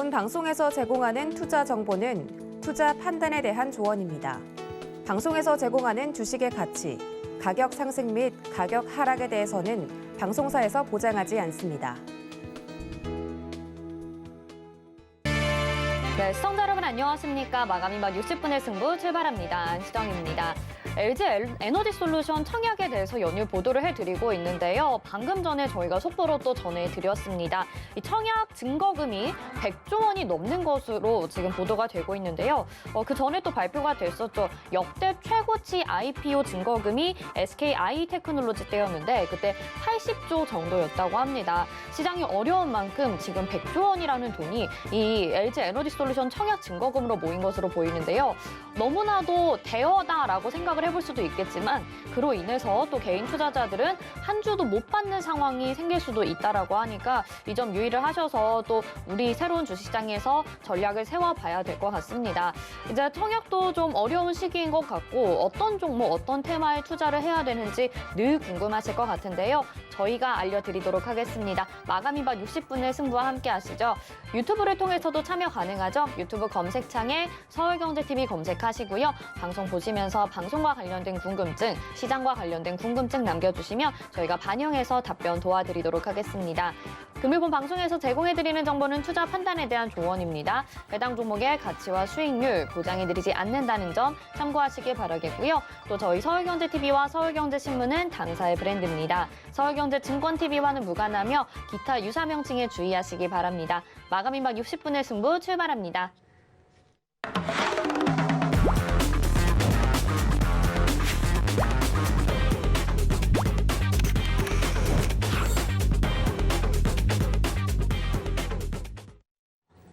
본 방송에서 제공하는 투자 정보는 투자 판단에 대한 조언입니다. 방송에서 제공하는 주식의 가치, 가격 상승 및 가격 하락에 대해서는 방송사에서 보장하지 않습니다. 네, 시청자 여러분 안녕하십니까. 마감이 막 60분의 승부 출발합니다. 안시정입니다. LG 에너지 솔루션 청약에 대해서 연일 보도를 해드리고 있는데요. 방금 전에 저희가 속보로 또 전해드렸습니다. 이 청약 증거금이 100조 원이 넘는 것으로 지금 보도가 되고 있는데요. 그 전에 또 발표가 됐었죠. 역대 최고치 IPO 증거금이 SKI 테크놀로지 때였는데 그때 80조 정도였다고 합니다. 시장이 어려운 만큼 지금 100조 원이라는 돈이 이 LG 에너지 솔루션 청약 증거금으로 모인 것으로 보이는데요. 너무나도 대여다라고 생각을 해볼 수도 있겠지만 그로 인해서 또 개인 투자자들은 한 주도 못 받는 상황이 생길 수도 있다라고 하니까 이 점 유의를 하셔서 또 우리 새로운 주식시장에서 전략을 세워봐야 될 것 같습니다. 이제 청약도 좀 어려운 시기인 것 같고 어떤 종목, 어떤 테마에 투자를 해야 되는지 늘 궁금하실 것 같은데요. 저희가 알려드리도록 하겠습니다. 마감이 박 60분의 승부와 함께 하시죠. 유튜브를 통해서도 참여 가능하죠. 유튜브 검색창에 서울경제TV 검색하시고요. 방송 보시면서 방송과 관련된 궁금증, 시장과 관련된 궁금증 남겨주시면 저희가 반영해서 답변 도와드리도록 하겠습니다. 금일본 방송에서 제공해드리는 정보는 투자 판단에 대한 조언입니다. 해당 종목의 가치와 수익률 보장해드리지 않는다는 점 참고하시길 바라겠고요. 또 저희 서울경제TV와 서울경제신문은 당사의 브랜드입니다. 서울경제증권TV와는 무관하며 기타 유사 명칭에 주의하시기 바랍니다. 마감이 막 60분의 승부 출발합니다.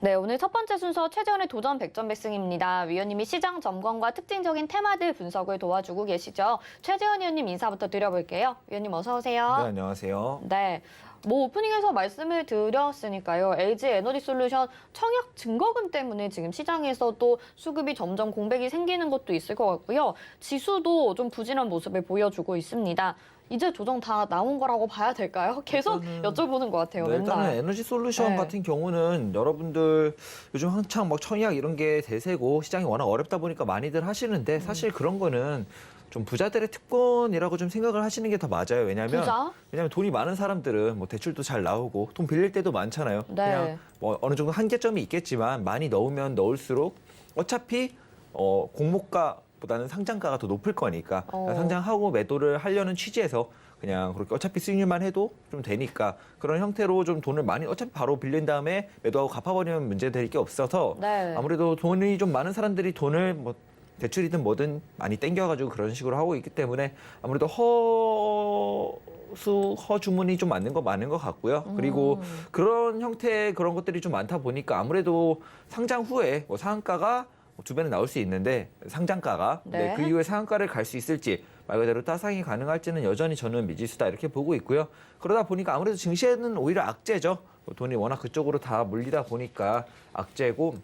네, 오늘 첫 번째 순서 최재원의 도전 100점 백승입니다. 위원님이 시장 점검과 특징적인 테마들 분석을 도와주고 계시죠. 최재원 위원님 인사부터 드려볼게요. 위원님 어서 오세요. 네, 안녕하세요. 네. 오프닝에서 말씀을 드렸으니까요. LG 에너지 솔루션 청약 증거금 때문에 지금 시장에서 또 수급이 점점 공백이 생기는 것도 있을 것 같고요. 지수도 좀 부진한 모습을 보여주고 있습니다. 이제 조정 다 나온 거라고 봐야 될까요? 계속 여쭤보는 것 같아요. 네, 일단은 맨날. 에너지 솔루션 같은 경우는 여러분들 요즘 한창 막 청약 이런 게 대세고 시장이 워낙 어렵다 보니까 많이들 하시는데 사실 그런 거는 좀 부자들의 특권이라고 좀 생각을 하시는 게 더 맞아요. 왜냐하면 돈이 많은 사람들은 뭐 대출도 잘 나오고 돈 빌릴 때도 많잖아요. 네. 그냥 뭐 어느 정도 한계점이 있겠지만 많이 넣으면 넣을수록 어차피 공모가보다는 상장가가 더 높을 거니까 상장하고 매도를 하려는 취지에서 그냥 그렇게 어차피 수익률만 해도 좀 되니까 그런 형태로 좀 돈을 많이 어차피 바로 빌린 다음에 매도하고 갚아버리면 문제될 게 없어서 네. 아무래도 돈이 좀 많은 사람들이 돈을 뭐 대출이든 뭐든 많이 땡겨가지고 그런 식으로 하고 있기 때문에 아무래도 허주문이 좀 많은 것 같고요. 그리고 그런 형태의 그런 것들이 좀 많다 보니까 아무래도 상장 후에 뭐 상한가가 두 배는 나올 수 있는데 상장가가 네. 그 이후에 상한가를 갈 수 있을지 말 그대로 따상이 가능할지는 여전히 저는 미지수다 이렇게 보고 있고요. 그러다 보니까 아무래도 증시에는 오히려 악재죠. 돈이 워낙 그쪽으로 다 몰리다 보니까 악재고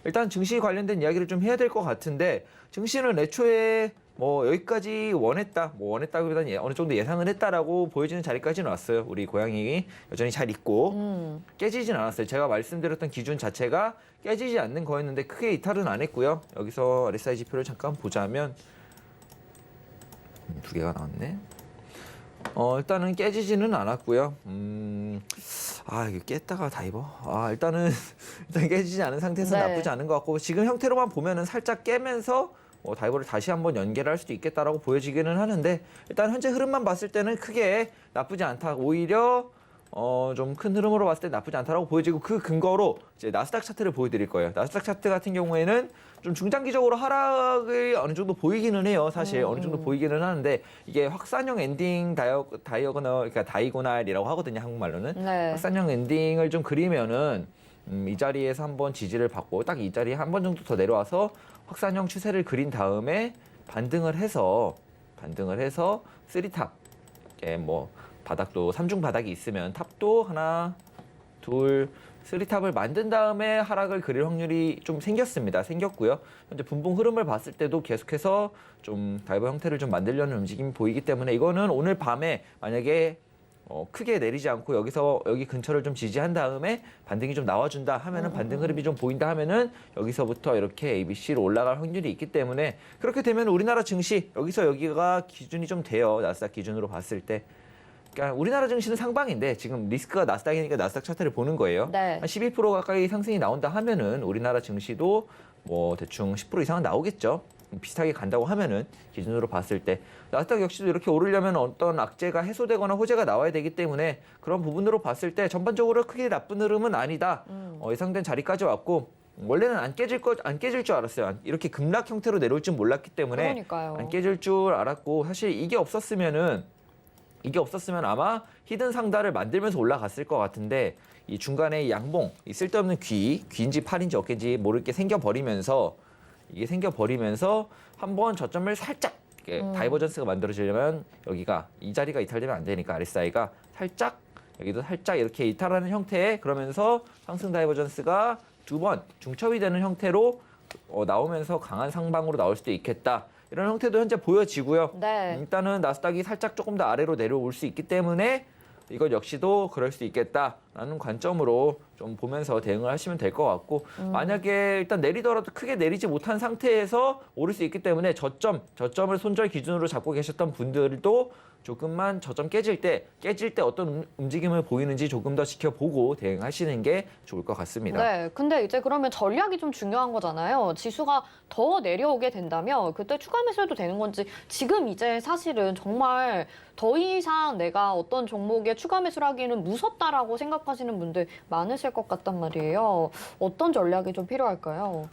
일단 증시 관련된 이야기를 좀 해야 될 것 같은데 증시는 애초에 뭐 여기까지 원했다기보다는 어느 정도 예상은 했다라고 보여지는 자리까지는 왔어요. 우리 고양이 여전히 잘 있고 깨지진 않았어요. 제가 말씀드렸던 기준 자체가 깨지지 않는 거였는데 크게 이탈은 안 했고요. 여기서 RSI 지표를 잠깐 보자면 두 개가 나왔네. 일단은 깨지지는 않았고요. 이거 깼다가 다이버. 일단 깨지지 않은 상태에서 네. 나쁘지 않은 것 같고 지금 형태로만 보면은 살짝 깨면서 다이버를 다시 한번 연계를 할 수도 있겠다라고 보여지기는 하는데 일단 현재 흐름만 봤을 때는 크게 나쁘지 않다. 오히려 좀 큰 흐름으로 봤을 때 나쁘지 않다라고 보여지고 그 근거로 이제 나스닥 차트를 보여드릴 거예요. 나스닥 차트 같은 경우에는 좀 중장기적으로 하락을 어느 정도 보이기는 해요. 사실 어느 정도 보이기는 하는데 이게 확산형 엔딩 다이어고널, 그러니까 다이고날이라고 하거든요. 한국말로는. 네. 확산형 엔딩을 좀 그리면은 이 자리에서 한번 지지를 받고 딱 이 자리에 한 번 정도 더 내려와서 확산형 추세를 그린 다음에 반등을 해서 3탑, 뭐 바닥도 3중 바닥이 있으면 탑도 하나, 둘, 3탑을 만든 다음에 하락을 그릴 확률이 좀 생겼고요. 현재 분봉 흐름을 봤을 때도 계속해서 좀 다이버 형태를 좀 만들려는 움직임이 보이기 때문에 이거는 오늘 밤에 만약에 크게 내리지 않고 여기 근처를 좀 지지한 다음에 반등이 좀 나와준다 하면은 반등 흐름이 좀 보인다 하면은 여기서부터 이렇게 ABC로 올라갈 확률이 있기 때문에 그렇게 되면 우리나라 증시 여기서 여기가 기준이 좀 돼요. 나스닥 기준으로 봤을 때. 그러니까 우리나라 증시는 상방인데 지금 리스크가 나스닥이니까 나스닥 차트를 보는 거예요. 네. 한 12% 가까이 상승이 나온다 하면은 우리나라 증시도 뭐 대충 10% 이상은 나오겠죠. 비슷하게 간다고 하면은 기준으로 봤을 때 나스닥 역시도 이렇게 오르려면 어떤 악재가 해소되거나 호재가 나와야 되기 때문에 그런 부분으로 봤을 때 전반적으로 크게 나쁜 흐름은 아니다. 예상된 자리까지 왔고 원래는 안 깨질 줄 알았어요. 이렇게 급락 형태로 내려올 줄 몰랐기 때문에 그러니까요. 안 깨질 줄 알았고 사실 이게 없었으면 아마 히든 상단을 만들면서 올라갔을 것 같은데 이 중간에 이 양봉, 이 쓸데없는 귀인지 팔인지 어깨인지 모를 게 생겨버리면서 한번 저점을 살짝 다이버전스가 만들어지려면 여기가 이 자리가 이탈되면 안 되니까 RSI가 살짝 여기도 살짝 이렇게 이탈하는 형태에 그러면서 상승 다이버전스가 2번 중첩이 되는 형태로 나오면서 강한 상방으로 나올 수도 있겠다. 이런 형태도 현재 보여지고요. 네. 일단은 나스닥이 살짝 조금 더 아래로 내려올 수 있기 때문에 이것 역시도 그럴 수 있겠다라는 관점으로 좀 보면서 대응을 하시면 될 것 같고 만약에 일단 내리더라도 크게 내리지 못한 상태에서 오를 수 있기 때문에 저점을 손절 기준으로 잡고 계셨던 분들도 조금만 저점 깨질 때 어떤 움직임을 보이는지 조금 더 지켜보고 대응하시는 게 좋을 것 같습니다. 네, 근데 이제 그러면 전략이 좀 중요한 거잖아요. 지수가 더 내려오게 된다면 그때 추가 매수해도 되는 건지 지금 이제 사실은 정말 더 이상 내가 어떤 종목에 추가 매수를 하기는 무섭다라고 생각하시는 분들 많으실 것 같단 말이에요. 어떤 전략이 좀 필요할까요?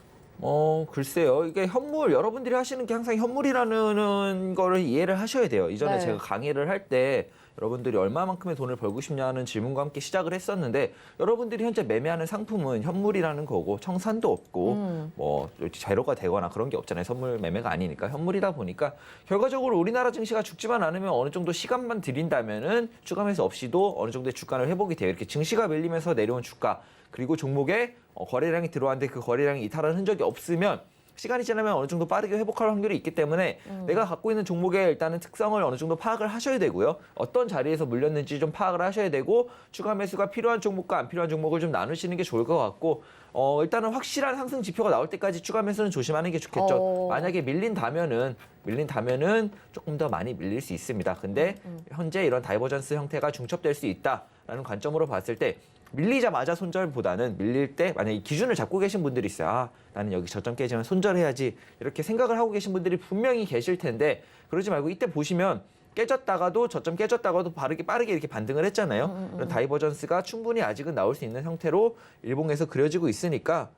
글쎄요. 이게 여러분들이 하시는 게 항상 현물이라는 거를 이해를 하셔야 돼요. 이전에 네. 제가 강의를 할 때 여러분들이 얼마만큼의 돈을 벌고 싶냐는 질문과 함께 시작을 했었는데 여러분들이 현재 매매하는 상품은 현물이라는 거고 청산도 없고 뭐 재료가 되거나 그런 게 없잖아요. 선물 매매가 아니니까 현물이다 보니까 결과적으로 우리나라 증시가 죽지만 않으면 어느 정도 시간만 들인다면은 추가 매수 없이도 어느 정도의 주가는 회복이 돼요. 이렇게 증시가 밀리면서 내려온 주가 그리고 종목에 거래량이 들어왔는데 그 거래량이 이탈한 흔적이 없으면 시간이 지나면 어느 정도 빠르게 회복할 확률이 있기 때문에 내가 갖고 있는 종목의 일단은 특성을 어느 정도 파악을 하셔야 되고요. 어떤 자리에서 물렸는지 좀 파악을 하셔야 되고 추가 매수가 필요한 종목과 안 필요한 종목을 좀 나누시는 게 좋을 것 같고 일단은 확실한 상승 지표가 나올 때까지 추가 매수는 조심하는 게 좋겠죠. 만약에 밀린다면은 조금 더 많이 밀릴 수 있습니다. 근데 현재 이런 다이버전스 형태가 중첩될 수 있다라는 관점으로 봤을 때 밀리자마자 손절보다는 밀릴 때 만약에 기준을 잡고 계신 분들이 있어요. 아, 나는 여기 저점 깨지면 손절해야지 이렇게 생각을 하고 계신 분들이 분명히 계실 텐데 그러지 말고 이때 보시면 저점 깨졌다가도 빠르게 이렇게 반등을 했잖아요. 그런 다이버전스가 충분히 아직은 나올 수 있는 형태로 일봉에서 그려지고 있으니까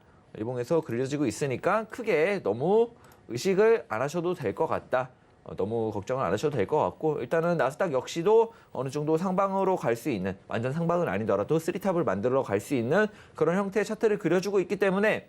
크게 너무 의식을 안 하셔도 될 것 같다. 너무 걱정을 안 하셔도 될 것 같고 일단은 나스닥 역시도 어느 정도 상방으로 갈 수 있는 완전 상방은 아니더라도 3탑을 만들어 갈 수 있는 그런 형태의 차트를 그려주고 있기 때문에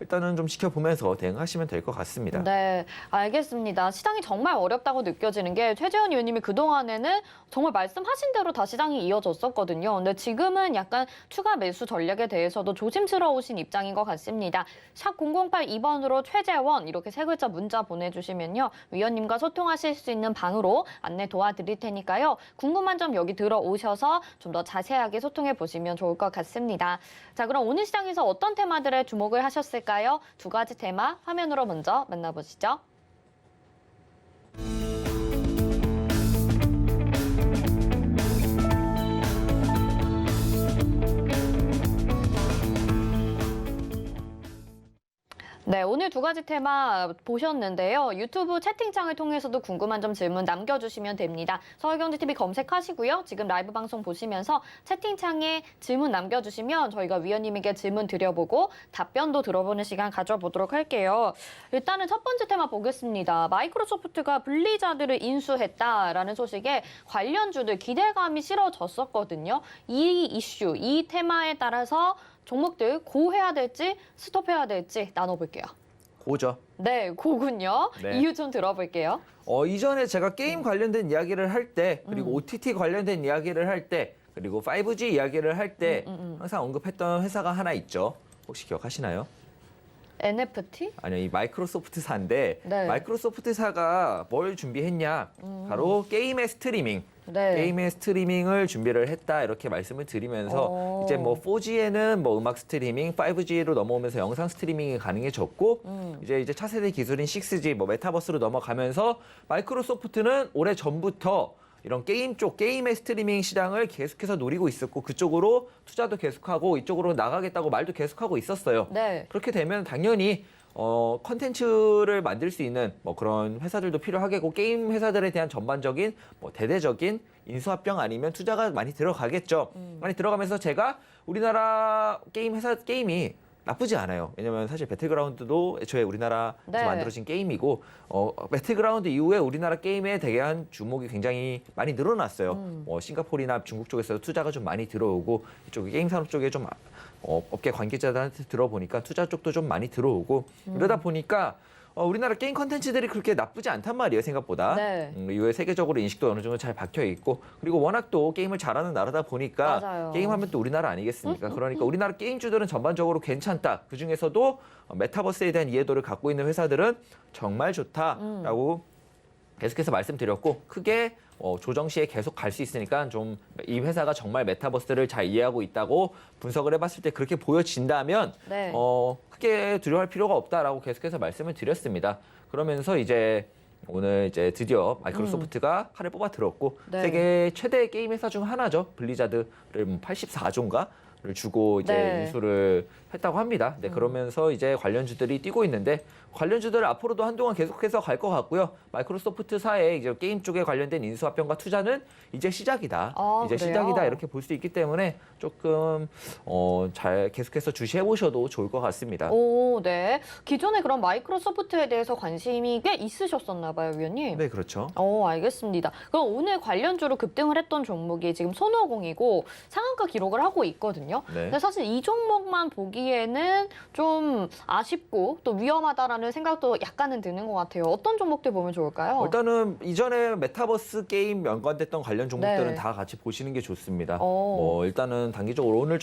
일단은 좀 지켜보면서 대응하시면 될 것 같습니다. 네, 알겠습니다. 시장이 정말 어렵다고 느껴지는 게 최재원 의원님이 그동안에는 정말 말씀하신 대로 다 시장이 이어졌었거든요. 근데 지금은 약간 추가 매수 전략에 대해서도 조심스러우신 입장인 것 같습니다. 샵 0082번으로 최재원 이렇게 세 글자 문자 보내주시면요. 위원님과 소통하실 수 있는 방으로 안내 도와드릴 테니까요. 궁금한 점 여기 들어오셔서 좀 더 자세하게 소통해 보시면 좋을 것 같습니다. 자, 그럼 오늘 시장에서 어떤 테마들에 주목을 하셨을까요? 두 가지 테마 화면으로 먼저 만나보시죠. 네, 오늘 두 가지 테마 보셨는데요. 유튜브 채팅창을 통해서도 궁금한 점 질문 남겨주시면 됩니다. 서울경제TV 검색하시고요. 지금 라이브 방송 보시면서 채팅창에 질문 남겨주시면 저희가 위원님에게 질문 드려보고 답변도 들어보는 시간 가져보도록 할게요. 일단은 첫 번째 테마 보겠습니다. 마이크로소프트가 블리자드를 인수했다라는 소식에 관련주들 기대감이 실어졌었거든요. 이 이슈, 이 테마에 따라서 종목들 고해야 될지 스톱해야 될지 나눠볼게요. 고죠. 네, 고군요. 네. 이유 좀 들어볼게요. 이전에 제가 게임 관련된 이야기를 할 때 그리고 OTT 관련된 이야기를 할 때 그리고 5G 이야기를 할 때 항상 언급했던 회사가 하나 있죠. 혹시 기억하시나요? NFT? 아니요, 이 마이크로소프트사인데 네. 마이크로소프트사가 뭘 준비했냐? 바로 게임의 스트리밍. 네. 게임의 스트리밍을 준비를 했다 이렇게 말씀을 드리면서 이제 뭐 4G에는 뭐 음악 스트리밍, 5G로 넘어오면서 영상 스트리밍이 가능해졌고 이제 차세대 기술인 6G 뭐 메타버스로 넘어가면서 마이크로소프트는 오래 전부터 이런 게임 쪽 게임의 스트리밍 시장을 계속해서 노리고 있었고 그쪽으로 투자도 계속하고 이쪽으로 나가겠다고 말도 계속하고 있었어요. 네. 그렇게 되면 당연히 컨텐츠를 만들 수 있는 뭐 그런 회사들도 필요하겠고 게임 회사들에 대한 전반적인 뭐 대대적인 인수합병 아니면 투자가 많이 들어가겠죠. 많이 들어가면서 제가 우리나라 게임 회사 게임이 나쁘지 않아요. 왜냐면 사실 배틀그라운드도 애초에 우리나라에서 네. 만들어진 게임이고 배틀그라운드 이후에 우리나라 게임에 대한 주목이 굉장히 많이 늘어났어요. 뭐 싱가포르나 중국 쪽에서 투자가 좀 많이 들어오고 이쪽 게임 산업 쪽에 좀 업계 관계자들한테 들어보니까 투자 쪽도 좀 많이 들어오고 이러다 보니까 우리나라 게임 컨텐츠들이 그렇게 나쁘지 않단 말이에요, 생각보다. 네. 이후에 세계적으로 인식도 어느 정도 잘 박혀 있고 그리고 워낙 또 게임을 잘하는 나라다 보니까 맞아요. 게임하면 또 우리나라 아니겠습니까? 그러니까 우리나라 게임주들은 전반적으로 괜찮다. 그중에서도 메타버스에 대한 이해도를 갖고 있는 회사들은 정말 좋다라고 계속해서 말씀드렸고 크게 조정 시에 계속 갈 수 있으니까 좀 이 회사가 정말 메타버스를 잘 이해하고 있다고 분석을 해봤을 때 그렇게 보여진다면 네. 크게 두려워할 필요가 없다라고 계속해서 말씀을 드렸습니다. 그러면서 이제 오늘 이제 드디어 마이크로소프트가 칼을 뽑아 들었고 네. 세계 최대 게임 회사 중 하나죠. 블리자드를 84조인가를 주고 이제 네. 인수를 했다고 합니다. 네, 그러면서 이제 관련주들이 뛰고 있는데 관련주들 앞으로도 한동안 계속해서 갈 것 같고요. 마이크로소프트사의 이제 게임 쪽에 관련된 인수합병과 투자는 이제 시작이다. 아, 이제 그래요? 시작이다 이렇게 볼 수 있기 때문에 조금 잘 계속해서 주시해 보셔도 좋을 것 같습니다. 오, 네. 기존에 그럼 마이크로소프트에 대해서 관심이 꽤 있으셨었나 봐요, 위원님. 네, 그렇죠. 알겠습니다. 그럼 오늘 관련주로 급등을 했던 종목이 지금 손오공이고 상한가 기록을 하고 있거든요. 네. 근데 사실 이 종목만 보기에는 좀 아쉽고 또 위험하다라는 생각도 약간은 드는 것 같아요. 어떤 종목들 보면 좋을까요? 일단은 이전에 메타버스 게임 연관됐던 관련 종목들은 네. 다 같이 보시는 게 좋습니다. 오. 일단은 단기적으로 오늘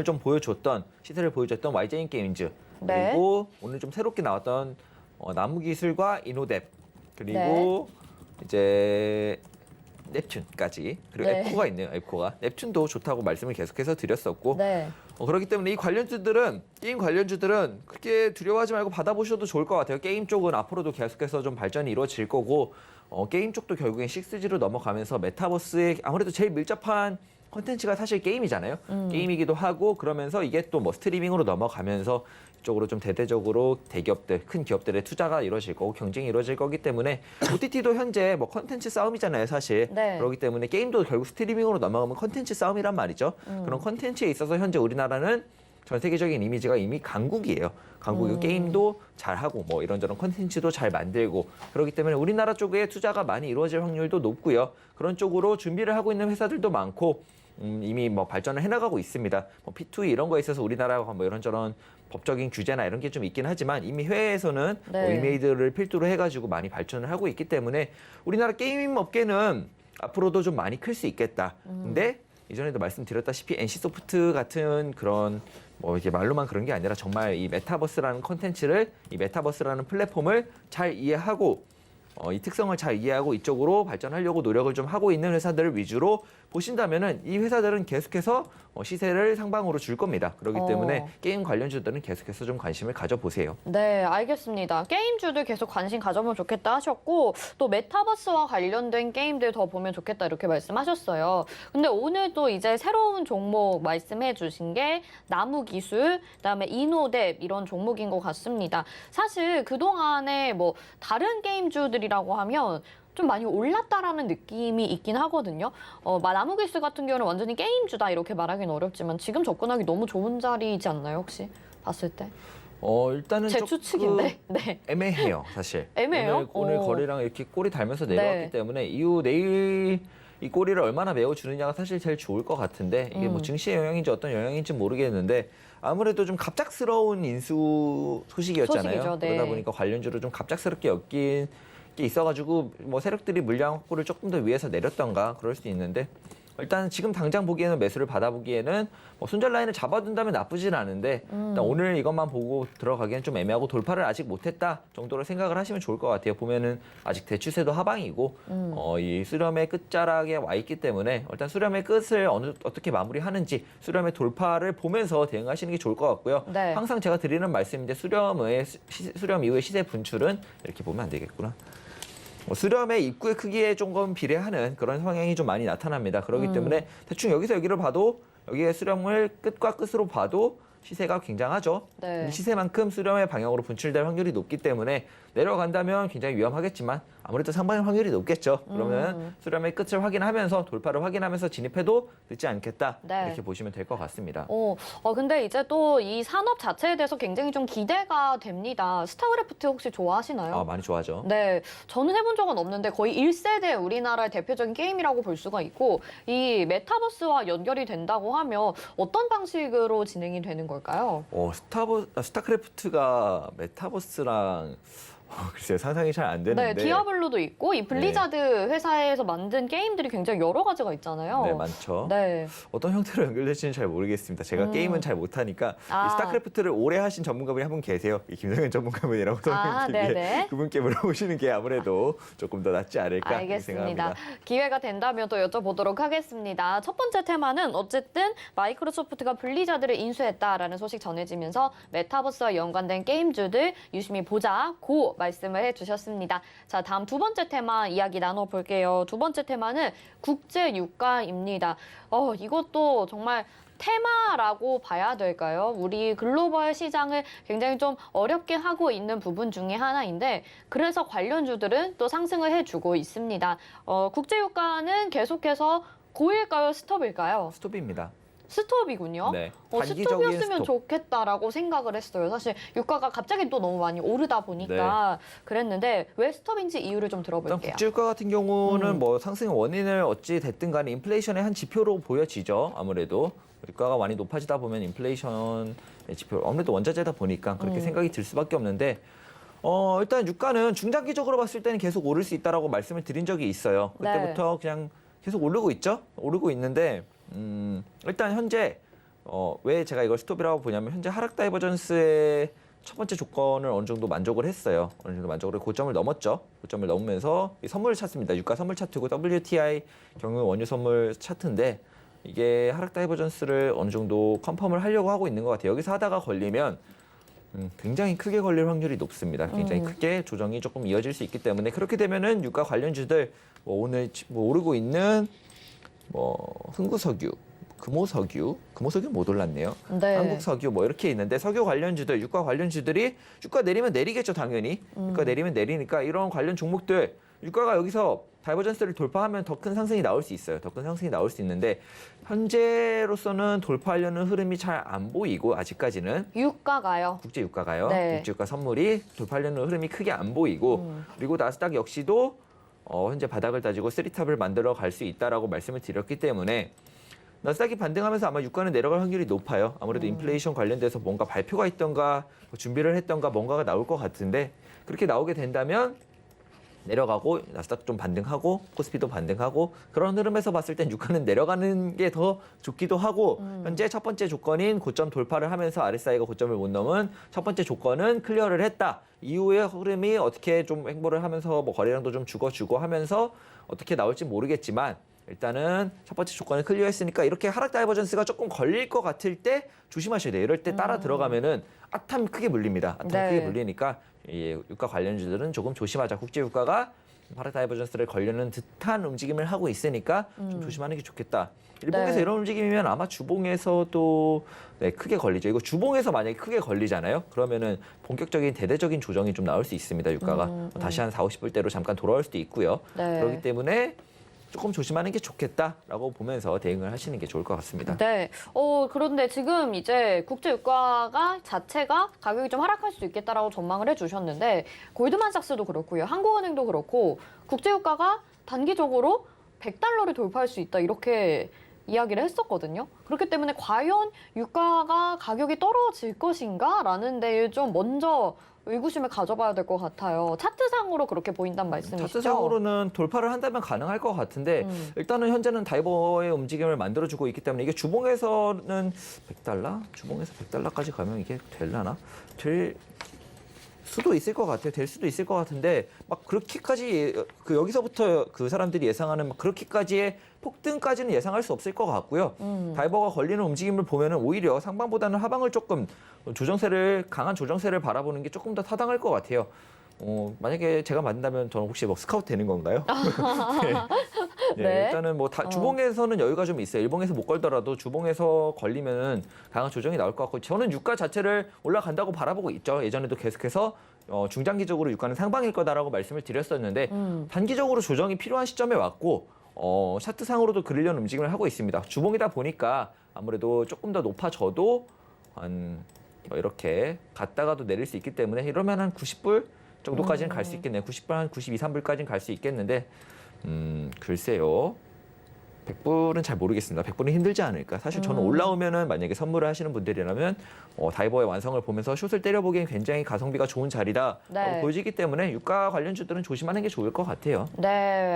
좀 보여줬던 시세를 보여줬던 YJ 게임즈 네. 그리고 오늘 좀 새롭게 나왔던 나무기술과 이노뎁 그리고 이제 넵튠까지 그리고 네. 에코가 있네요. 에코가 넵튠도 좋다고 말씀을 계속해서 드렸었고 네. 그렇기 때문에 이 관련주들은 게임 관련주들은 그렇게 두려워하지 말고 받아보셔도 좋을 것 같아요. 게임 쪽은 앞으로도 계속해서 좀 발전이 이루어질 거고 게임 쪽도 결국엔 6G로 넘어가면서 메타버스에 아무래도 제일 밀접한 콘텐츠가 사실 게임이잖아요. 게임이기도 하고 그러면서 이게 또 뭐 스트리밍으로 넘어가면서 이쪽으로 좀 대대적으로 대기업들, 큰 기업들의 투자가 이루어질 거고 경쟁이 이루어질 거기 때문에 OTT도 현재 뭐 콘텐츠 싸움이잖아요, 사실. 네. 그렇기 때문에 게임도 결국 스트리밍으로 넘어가면 콘텐츠 싸움이란 말이죠. 그런 콘텐츠에 있어서 현재 우리나라는 전 세계적인 이미지가 이미 강국이에요. 강국이고 게임도 잘하고 뭐 이런저런 콘텐츠도 잘 만들고 그렇기 때문에 우리나라 쪽에 투자가 많이 이루어질 확률도 높고요. 그런 쪽으로 준비를 하고 있는 회사들도 많고 이미 뭐 발전을 해나가고 있습니다. 뭐 P2E 이런 거에 있어서 우리나라가 뭐 이런저런 법적인 규제나 이런 게 좀 있긴 하지만 이미 해외에서는 네. 뭐 이메이드를 필두로 해가지고 많이 발전을 하고 있기 때문에 우리나라 게임 업계는 앞으로도 좀 많이 클 수 있겠다. 근데 이전에도 말씀드렸다시피 NC소프트 같은 그런 뭐 이게 말로만 그런 게 아니라 정말 이 메타버스라는 콘텐츠를 이 메타버스라는 플랫폼을 잘 이해하고 이 특성을 잘 이해하고 이쪽으로 발전하려고 노력을 좀 하고 있는 회사들을 위주로 보신다면은 이 회사들은 계속해서 시세를 상방으로 줄 겁니다. 그렇기 때문에 게임 관련주들은 계속해서 좀 관심을 가져보세요. 네, 알겠습니다. 게임주들 계속 관심 가져보면 좋겠다 하셨고 또 메타버스와 관련된 게임들 더 보면 좋겠다 이렇게 말씀하셨어요. 근데 오늘 또 이제 새로운 종목 말씀해 주신 게 나무기술, 그다음에 이노뎁 이런 종목인 것 같습니다. 사실 그동안에 뭐 다른 게임주들이라고 하면 좀 많이 올랐다라는 느낌이 있긴 하거든요. 나무기술 같은 경우는 완전히 게임주다 이렇게 말하기는 어렵지만 지금 접근하기 너무 좋은 자리이지 않나요, 혹시 봤을 때? 일단은 제 조금 추측인데. 네. 애매해요, 사실. 애매해요? 오늘 오. 거래량 이렇게 꼬리 달면서 내려왔기 네. 때문에 이후 내일 이 꼬리를 얼마나 메워주느냐가 사실 제일 좋을 것 같은데 이게 뭐 증시의 영향인지 어떤 영향인지 모르겠는데 아무래도 좀 갑작스러운 인수 소식이었잖아요. 소식이죠, 네. 그러다 보니까 관련주로 좀 갑작스럽게 엮인 게 있어가지고 뭐 세력들이 물량 확보를 조금 더 위해서 내렸던가 그럴 수 있는데 일단 지금 당장 보기에는 매수를 받아보기에는 뭐 손절 라인을 잡아둔다면 나쁘진 않은데 일단 오늘 이것만 보고 들어가기엔 좀 애매하고 돌파를 아직 못했다 정도로 생각을 하시면 좋을 것 같아요. 보면은 아직 대추세도 하방이고 이 수렴의 끝자락에 와 있기 때문에 일단 수렴의 끝을 어떻게 마무리하는지 수렴의 돌파를 보면서 대응하시는 게 좋을 것 같고요. 네. 항상 제가 드리는 말씀인데 수렴 이후의 시세 분출은 이렇게 보면 안 되겠구나. 수렴의 입구의 크기에 조금 비례하는 그런 성향이 좀 많이 나타납니다. 그렇기 때문에 대충 여기서 여기를 봐도 여기에 수렴을 끝과 끝으로 봐도 시세가 굉장하죠. 네. 이 시세만큼 수렴의 방향으로 분출될 확률이 높기 때문에 내려간다면 굉장히 위험하겠지만 아무래도 상방의 확률이 높겠죠. 그러면 수렴의 끝을 확인하면서 돌파를 확인하면서 진입해도 늦지 않겠다. 네. 이렇게 보시면 될 것 같습니다. 근데 이제 또 이 산업 자체에 대해서 굉장히 좀 기대가 됩니다. 스타크래프트 혹시 좋아하시나요? 아, 많이 좋아하죠. 네, 저는 해본 적은 없는데 거의 1세대 우리나라의 대표적인 게임이라고 볼 수가 있고 이 메타버스와 연결이 된다고 하면 어떤 방식으로 진행이 되는 걸까요? 스타크래프트가 메타버스랑 글쎄요, 상상이 잘 안 되는데. 네, 디아블로도 있고 이 블리자드 회사에서 만든 게임들이 굉장히 여러 가지가 있잖아요. 네, 많죠. 네. 어떤 형태로 연결될지는 잘 모르겠습니다. 제가 게임은 잘 못하니까 이 스타크래프트를 오래 하신 전문가분이 한 분 계세요. 이 김성현 전문가분이라고 설명드리게 네네. 그분께 물어보시는 게 아무래도 조금 더 낫지 않을까 알겠습니다. 생각합니다. 기회가 된다면 또 여쭤보도록 하겠습니다. 첫 번째 테마는 어쨌든 마이크로소프트가 블리자드를 인수했다라는 소식 전해지면서 메타버스와 연관된 게임주들 유심히 보자고 말씀을 해주셨습니다. 자, 다음 두 번째 테마 이야기 나눠볼게요. 두 번째 테마는 국제 유가입니다. 이것도 정말 테마라고 봐야 될까요? 우리 글로벌 시장을 굉장히 좀 어렵게 하고 있는 부분 중에 하나인데 그래서 관련주들은 또 상승을 해주고 있습니다. 국제 유가는 계속해서 고일까요? 스톱일까요? 스톱입니다. 스톱이군요. 네. 스톱이었으면 스톱. 좋겠다라고 생각을 했어요. 사실 유가가 갑자기 또 너무 많이 오르다 보니까 그랬는데 왜 스톱인지 이유를 좀 일단 들어볼게요. 국제유가 같은 경우는 뭐 상승의 원인을 어찌 됐든 간에 인플레이션의 한 지표로 보여지죠. 아무래도 유가가 많이 높아지다 보면 인플레이션의 지표 아무래도 원자재다 보니까 그렇게 생각이 들 수밖에 없는데 일단 유가는 중장기적으로 봤을 때는 계속 오를 수 있다라고 말씀을 드린 적이 있어요. 그때부터 그냥 계속 오르고 있죠. 오르고 있는데 일단 현재 왜 제가 이걸 스톱이라고 보냐면 현재 하락 다이버전스의 첫 번째 조건을 어느 정도 만족을 했어요. 어느 정도 만족을 고점을 넘었죠. 고점을 넘으면서 이 선물 차트입니다. 유가 선물 차트고 WTI 경유 원유 선물 차트인데 이게 하락 다이버전스를 어느 정도 컨펌을 하려고 하고 있는 것 같아요. 여기서 하다가 걸리면 굉장히 크게 걸릴 확률이 높습니다. 굉장히 크게 조정이 조금 이어질 수 있기 때문에 그렇게 되면은 유가 관련주들 오늘 오르고 있는 흥구석유, 금호석유 못 올랐네요. 네. 한국석유 이렇게 있는데 석유 관련주들, 유가 관련주들이 유가 내리면 내리겠죠, 당연히. 유가 내리면 내리니까 이런 관련 종목들 유가가 여기서 다이버전스를 돌파하면 더 큰 상승이 나올 수 있어요. 더 큰 상승이 나올 수 있는데 현재로서는 돌파하려는 흐름이 잘 안 보이고 아직까지는 유가가요. 국제 유가가요. 네. 국제 유가 선물이 돌파하려는 흐름이 크게 안 보이고 그리고 나스닥 역시도 현재 바닥을 다지고 쓰리탑을 만들어 갈 수 있다라고 말씀을 드렸기 때문에 나스닥이 반등하면서 아마 유가는 내려갈 확률이 높아요. 아무래도 인플레이션 관련돼서 뭔가 발표가 있던가 준비를 했던가 뭔가가 나올 것 같은데 그렇게 나오게 된다면 내려가고 나스닥 좀 반등하고 코스피도 반등하고 그런 흐름에서 봤을 땐 유가는 내려가는 게 더 좋기도 하고 현재 첫 번째 조건인 고점 돌파를 하면서 RSI가 고점을 못 넘은 첫 번째 조건은 클리어를 했다. 이후의 흐름이 어떻게 좀 행보를 하면서 거래량도 좀 죽어주고 하면서 어떻게 나올지 모르겠지만 일단은 첫 번째 조건을 클리어했으니까 이렇게 하락 다이버전스가 조금 걸릴 것 같을 때 조심하셔야 돼요. 이럴 때 따라 들어가면은 아탐 크게 물립니다. 아탐 크게 물리니까 유가 관련주들은 조금 조심하자. 국제 유가가 하락 다이버전스를 걸려는 듯한 움직임을 하고 있으니까 좀 조심하는 게 좋겠다. 일봉에서 이런 움직임이면 아마 주봉에서도 크게 걸리죠. 이거 주봉에서 만약에 크게 걸리잖아요. 그러면은 본격적인 대대적인 조정이 좀 나올 수 있습니다. 유가가 다시 한 40~50불대로 잠깐 돌아올 수도 있고요. 그렇기 때문에 조금 조심하는 게 좋겠다라고 보면서 대응을 하시는 게 좋을 것 같습니다. 네. 그런데 지금 이제 국제 유가가 자체가 가격이 좀 하락할 수 있겠다라고 전망을 해주셨는데 골드만삭스도 그렇고요, 한국은행도 그렇고 국제 유가가 단기적으로 100달러를 돌파할 수 있다 이렇게 이야기를 했었거든요. 그렇기 때문에 과연 유가가 가격이 떨어질 것인가라는 데에 좀 먼저 의구심을 가져봐야 될 것 같아요. 차트상으로 그렇게 보인단 말씀이시죠? 차트상으로는 돌파를 한다면 가능할 것 같은데 일단은 현재는 다이버의 움직임을 만들어주고 있기 때문에 이게 주봉에서는 100달러? 주봉에서 100달러까지 가면 이게 될라나? 될 수도 있을 것 같아요. 될 수도 있을 것 같은데 막 그렇게까지 여기서부터 그 사람들이 예상하는 막 그렇게까지의 폭등까지는 예상할 수 없을 것 같고요. 다이버가 걸리는 움직임을 보면은 오히려 상방보다는 하방을 조금 강한 조정세를 바라보는 게 조금 더 타당할 것 같아요. 만약에 제가 만든다면 저는 혹시 뭐 스카우트 되는 건가요? 네. 네. 일단은 뭐 주봉에서는 여유가 좀 있어요. 일봉에서 못 걸더라도 주봉에서 걸리면은 강한 조정이 나올 것 같고 저는 유가 자체를 올라간다고 바라보고 있죠. 예전에도 계속해서 중장기적으로 유가는 상방일 거다라고 말씀을 드렸었는데 단기적으로 조정이 필요한 시점에 왔고 차트상으로도 그러려는 움직임을 하고 있습니다. 주봉이다 보니까 아무래도 조금 더 높아져도 뭐 이렇게 갔다가도 내릴 수 있기 때문에 이러면 한 90불 정도까지는 갈 수 있겠네요. 90불 한 92, 3불까지는 갈 수 있겠는데 글쎄요. 100불은 잘 모르겠습니다. 100불은 힘들지 않을까. 사실 저는 올라오면은 만약에 선물을 하시는 분들이라면 다이버의 완성을 보면서 숏을 때려보기엔 굉장히 가성비가 좋은 자리다 네. 보여지기 때문에 유가 관련주들은 조심하는 게 좋을 것 같아요. 네,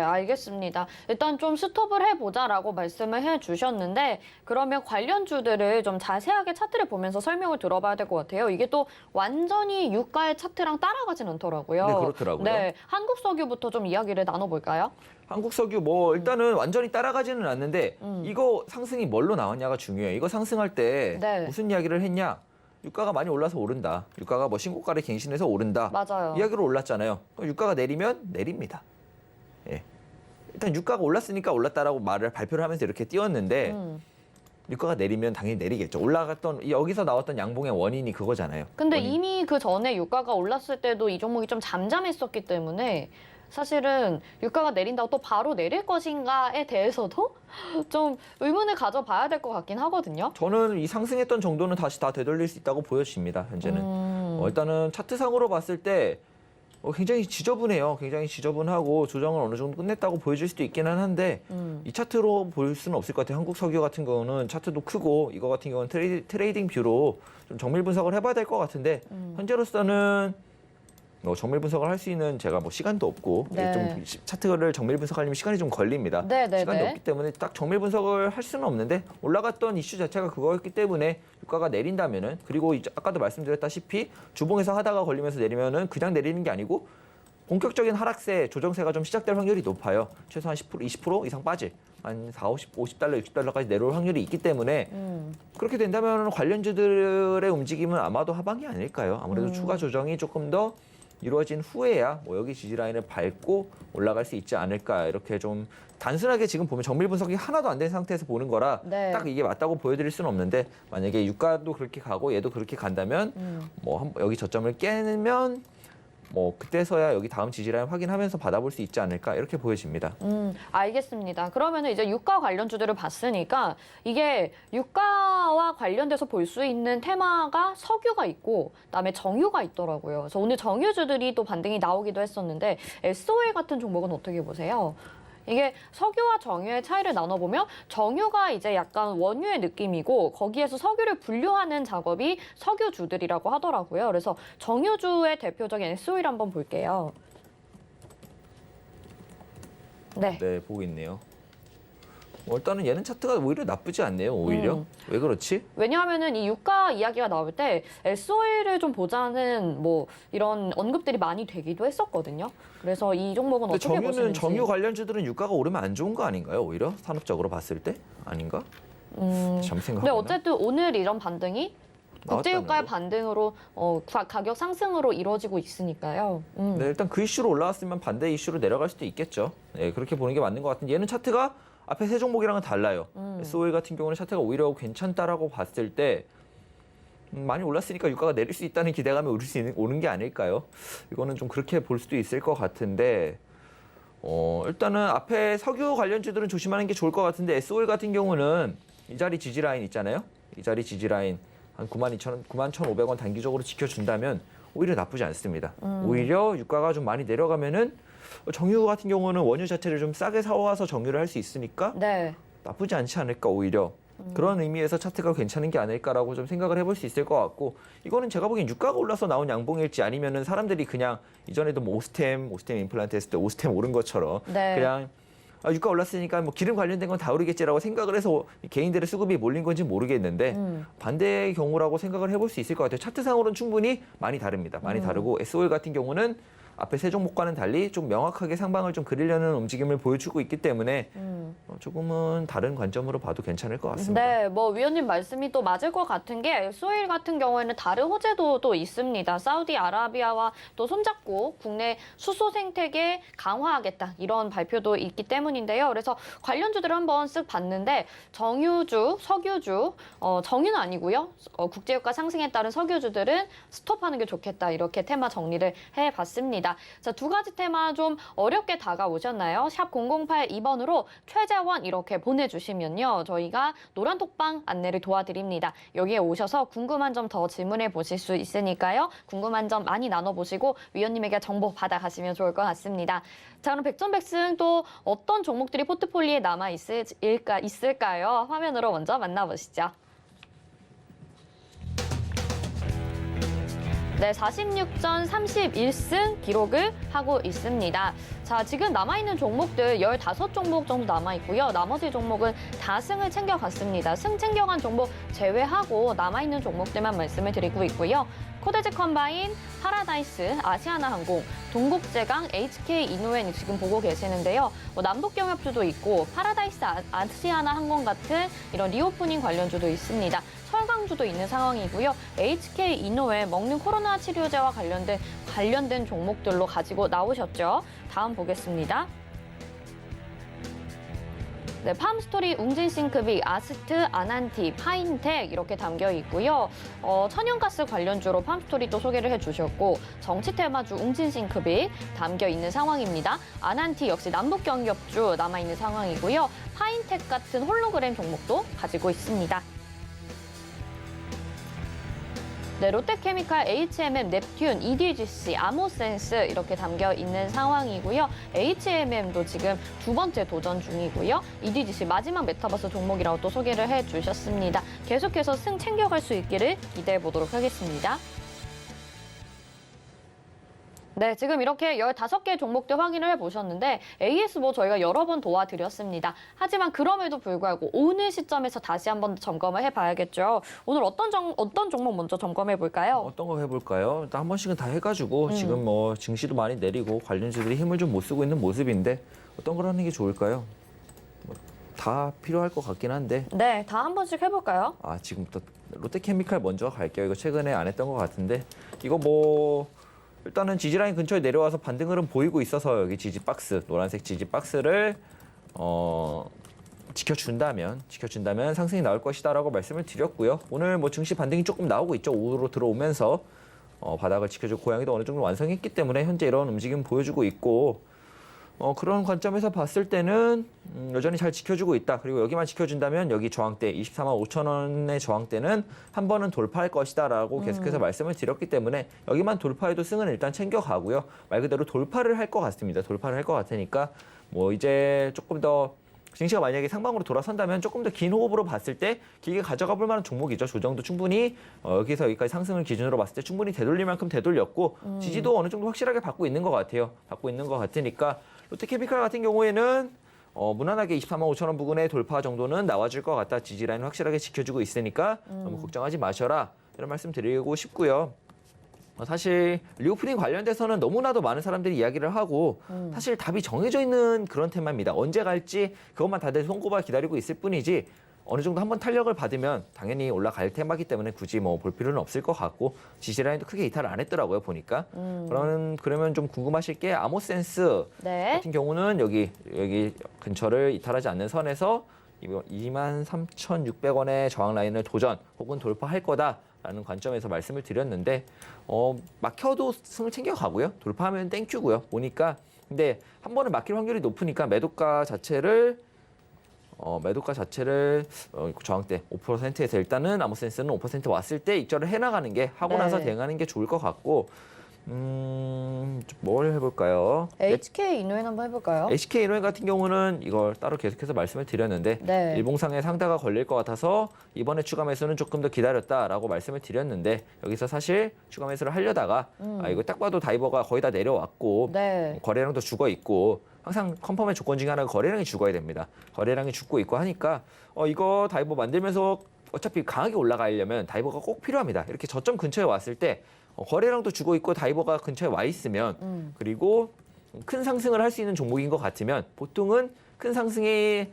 알겠습니다. 일단 좀 스톱을 해보자라고 말씀을 해주셨는데 그러면 관련주들을 좀 자세하게 차트를 보면서 설명을 들어봐야 될 것 같아요. 이게 또 완전히 유가의 차트랑 따라가진 않더라고요. 네, 그렇더라고요. 네, 한국석유부터 좀 이야기를 나눠볼까요? 한국석유 뭐 일단은 완전히 따라가지는 않는데 이거 상승이 뭘로 나왔냐가 중요해요. 이거 상승할 때 네. 무슨 이야기를 했냐? 유가가 많이 올라서 오른다. 유가가 뭐 신고가를 갱신해서 오른다. 맞아요. 이야기로 올랐잖아요. 그럼 유가가 내리면 내립니다. 예. 일단 유가가 올랐으니까 올랐다라고 발표를 하면서 이렇게 띄웠는데 유가가 내리면 당연히 내리겠죠. 여기서 나왔던 양봉의 원인이 그거잖아요. 근데 원인. 이미 그 전에 유가가 올랐을 때도 이 종목이 좀 잠잠했었기 때문에 사실은 유가가 내린다고 또 바로 내릴 것인가에 대해서도 좀 의문을 가져봐야 될 것 같긴 하거든요. 저는 이 상승했던 정도는 다시 다 되돌릴 수 있다고 보여집니다. 현재는. 일단은 차트상으로 봤을 때 굉장히 지저분해요. 굉장히 지저분하고 조정을 어느 정도 끝냈다고 보여질 수도 있기는 한데 이 차트로 볼 수는 없을 것 같아요. 한국석유 같은 경우는 차트도 크고 이거 같은 경우는 트레이딩 뷰로 좀 정밀 분석을 해봐야 될 것 같은데 현재로서는 정밀 분석을 할 수 있는 제가 뭐 시간도 없고 네. 좀 차트를 정밀 분석하려면 시간이 좀 걸립니다. 네, 네, 시간이 네. 없기 때문에 딱 정밀 분석을 할 수는 없는데 올라갔던 이슈 자체가 그거였기 때문에 유가가 내린다면은 그리고 아까도 말씀드렸다시피 주봉에서 하다가 걸리면서 내리면은 그냥 내리는 게 아니고 본격적인 하락세, 조정세가 좀 시작될 확률이 높아요. 최소한 10%, 20% 이상 빠질. 한 40, 50달러, 60달러까지 내려올 확률이 있기 때문에 그렇게 된다면 관련주들의 움직임은 아마도 하방이 아닐까요? 아무래도 추가 조정이 조금 더 이루어진 후에야 뭐 여기 지지라인을 밟고 올라갈 수 있지 않을까 이렇게 좀 단순하게 지금 보면 정밀 분석이 하나도 안 된 상태에서 보는 거라 네. 딱 이게 맞다고 보여드릴 수는 없는데 만약에 유가도 그렇게 가고 얘도 그렇게 간다면 뭐 여기 저점을 깨면 뭐 그때서야 여기 다음 지지라인 확인하면서 받아볼 수 있지 않을까 이렇게 보여집니다. 알겠습니다. 그러면 이제 유가 관련주들을 봤으니까 이게 유가와 관련돼서 볼 수 있는 테마가 석유가 있고 그다음에 정유가 있더라고요. 그래서 오늘 정유주들이 또 반등이 나오기도 했었는데 SO일 같은 종목은 어떻게 보세요? 이게 석유와 정유의 차이를 나눠보면 정유가 이제 약간 원유의 느낌이고 거기에서 석유를 분류하는 작업이 석유주들이라고 하더라고요. 그래서 정유주의 대표적인 SO일 한번 볼게요. 네. 네, 보고 있네요. 일단은 얘는 차트가 오히려 나쁘지 않네요. 오히려. 왜 그렇지? 왜냐하면은 이 유가 이야기가 나올 때 SO일을 좀 보자는 뭐 이런 언급들이 많이 되기도 했었거든요. 그래서 이 종목은 근데 어떻게 보시는지. 정유 관련주들은 유가가 오르면 안 좋은 거 아닌가요? 오히려 산업적으로 봤을 때 아닌가? 잠시 생각해보나? 근데 어쨌든 오늘 이런 반등이 국제유가의 나왔다는 거. 반등으로 가격 상승으로 이루어지고 있으니까요. 네, 일단 그 이슈로 올라왔으면 반대 이슈로 내려갈 수도 있겠죠. 네, 그렇게 보는 게 맞는 것 같은데 얘는 차트가 앞에 세 종목이랑은 달라요. SO일 같은 경우는 차트가 오히려 괜찮다라고 봤을 때 많이 올랐으니까 유가가 내릴 수 있다는 기대감이 오는 게 아닐까요? 이거는 좀 그렇게 볼 수도 있을 것 같은데 일단은 앞에 석유 관련주들은 조심하는 게 좋을 것 같은데 SO일 같은 경우는 이 자리 지지라인 있잖아요. 이 자리 지지라인 한 92,000원, 91,500원 단기적으로 지켜준다면 오히려 나쁘지 않습니다. 오히려 유가가 좀 많이 내려가면은 정유 같은 경우는 원유 자체를 좀 싸게 사와서 정유를 할 수 있으니까 네. 나쁘지 않지 않을까 오히려. 그런 의미에서 차트가 괜찮은 게 아닐까라고 좀 생각을 해볼 수 있을 것 같고 이거는 제가 보기엔 유가가 올라서 나온 양봉일지 아니면은 사람들이 그냥 이전에도 뭐 오스템 임플란트 했을 때 오스템 오른 것처럼 네. 그냥 유가 올랐으니까 뭐 기름 관련된 건 다 오르겠지라고 생각을 해서 개인들의 수급이 몰린 건지 모르겠는데 반대의 경우라고 생각을 해볼 수 있을 것 같아요. 차트상으로는 충분히 많이 다릅니다. 많이 다르고 SOL 같은 경우는 앞에 세 종목과는 달리 좀 명확하게 상방을 좀 그리려는 움직임을 보여주고 있기 때문에 조금은 다른 관점으로 봐도 괜찮을 것 같습니다. 네, 뭐 위원님 말씀이 또 맞을 것 같은 게 SO일 같은 경우에는 다른 호재도 또 있습니다. 사우디아라비아와 또 손잡고 국내 수소 생태계 강화하겠다 이런 발표도 있기 때문인데요. 그래서 관련주들을 한번 쓱 봤는데 정유주, 석유주, 정유는 아니고요. 국제유가 상승에 따른 석유주들은 스톱하는 게 좋겠다 이렇게 테마 정리를 해봤습니다. 자, 두 가지 테마 좀 어렵게 다가오셨나요? 샵 0082번으로 최재원 이렇게 보내주시면요. 저희가 노란 톡방 안내를 도와드립니다. 여기에 오셔서 궁금한 점 더 질문해 보실 수 있으니까요. 궁금한 점 많이 나눠보시고 위원님에게 정보 받아가시면 좋을 것 같습니다. 자, 그럼 백전백승 또 어떤 종목들이 포트폴리오에 있을까요? 화면으로 먼저 만나보시죠. 네, 46전 31승 기록을 하고 있습니다. 자, 지금 남아있는 종목들 15종목 정도 남아있고요. 나머지 종목은 다 승을 챙겨갔습니다. 승 챙겨간 종목 제외하고 남아있는 종목들만 말씀을 드리고 있고요. 코데즈 컴바인, 파라다이스, 아시아나항공, 동국제강, HK이노엔 지금 보고 계시는데요. 뭐 남북경협주도 있고 파라다이스, 아시아나항공 같은 이런 리오프닝 관련주도 있습니다. 철강주도 있는 상황이고요. HK이노엔 먹는 코로나 치료제와 관련된 종목들로 가지고 나오셨죠. 다음 보겠습니다. 네, 팜스토리, 웅진싱크빅, 아스트, 아난티, 파인텍 이렇게 담겨 있고요. 천연가스 관련주로 팜스토리 또 소개를 해주셨고 정치 테마주 웅진싱크빅 담겨 있는 상황입니다. 아난티 역시 남북경협주 남아있는 상황이고요. 파인텍 같은 홀로그램 종목도 가지고 있습니다. 네, 롯데케미칼, HMM, 넵튠, EDGC, 아모센스 이렇게 담겨 있는 상황이고요. HMM도 지금 두 번째 도전 중이고요. EDGC 마지막 메타버스 종목이라고 또 소개를 해주셨습니다. 계속해서 승 챙겨갈 수 있기를 기대해 보도록 하겠습니다. 네, 지금 이렇게 15개 종목들 확인을 해보셨는데 AS 뭐 저희가 여러 번 도와드렸습니다. 하지만 그럼에도 불구하고 오늘 시점에서 다시 한번 점검을 해봐야겠죠. 오늘 어떤 종목 먼저 점검해 볼까요? 어떤 거 해볼까요? 일단 한 번씩은 다 해가지고 지금 뭐 증시도 많이 내리고 관련주들이 힘을 좀 못 쓰고 있는 모습인데 어떤 걸 하는 게 좋을까요? 다 필요할 것 같긴 한데 네, 다 한 번씩 해볼까요? 지금부터 롯데케미칼 먼저 갈게요. 이거 최근에 안 했던 것 같은데 이거 뭐 일단은 지지라인 근처에 내려와서 반등 흐름 보이고 있어서 여기 지지박스, 노란색 지지박스를 지켜준다면 상승이 나올 것이다라고 말씀을 드렸고요. 오늘 뭐 증시 반등이 조금 나오고 있죠. 오후로 들어오면서 바닥을 지켜주고 고양이도 어느 정도 완성했기 때문에 현재 이런 움직임 보여주고 있고 그런 관점에서 봤을 때는 여전히 잘 지켜주고 있다. 그리고 여기만 지켜준다면 여기 저항대 24만 5천 원의 저항대는 한 번은 돌파할 것이다라고 계속해서 말씀을 드렸기 때문에 여기만 돌파해도 승은 일단 챙겨가고요. 말 그대로 돌파를 할 것 같습니다. 돌파를 할 것 같으니까 뭐 이제 조금 더 증시가 만약에 상방으로 돌아선다면 조금 더 긴 호흡으로 봤을 때 길게 가져가 볼 만한 종목이죠. 조정도 충분히 여기서 여기까지 상승을 기준으로 봤을 때 충분히 되돌릴 만큼 되돌렸고 지지도 어느 정도 확실하게 받고 있는 것 같아요. 받고 있는 것 같으니까 롯데케미칼 같은 경우에는 무난하게 24만 5천 원 부근의 돌파 정도는 나와줄 것 같다. 지지라인 확실하게 지켜주고 있으니까 너무 걱정하지 마셔라. 이런 말씀 드리고 싶고요. 사실 리오프닝 관련돼서는 너무나도 많은 사람들이 이야기를 하고 사실 답이 정해져 있는 그런 테마입니다. 언제 갈지 그것만 다들 손꼽아 기다리고 있을 뿐이지 어느 정도 한번 탄력을 받으면 당연히 올라갈 테마기 때문에 굳이 뭐 볼 필요는 없을 것 같고 지지라인도 크게 이탈을 안 했더라고요 보니까. 그러면 좀 궁금하실 게 아모센스 네. 같은 경우는 여기 근처를 이탈하지 않는 선에서 23,600원의 저항 라인을 도전 혹은 돌파할 거다라는 관점에서 말씀을 드렸는데 막혀도 승을 챙겨가고요. 돌파하면 땡큐고요. 보니까 근데 한 번은 막힐 확률이 높으니까 매도가 자체를 저항대 5%에서 일단은 아모센스는 5% 왔을 때 입절을 해나가는 게 하고 나서 네. 대응하는 게 좋을 것 같고 뭘 해볼까요? HK 이노엔 한번 해볼까요? HK 이노엔 같은 경우는 이걸 따로 계속해서 말씀을 드렸는데 네. 일봉상에 상다가 걸릴 것 같아서 이번에 추가 매수는 조금 더 기다렸다라고 말씀을 드렸는데 여기서 사실 추가 매수를 하려다가 이거 딱 봐도 다이버가 거의 다 내려왔고 네. 거래량도 죽어 있고 항상 컨펌의 조건 중에 하나가 거래량이 죽어야 됩니다. 거래량이 죽고 있고 하니까 이거 다이버 만들면서 어차피 강하게 올라가려면 다이버가 꼭 필요합니다. 이렇게 저점 근처에 왔을 때 거래량도 죽어 있고 다이버가 근처에 와 있으면 그리고 큰 상승을 할 수 있는 종목인 것 같으면 보통은 큰 상승이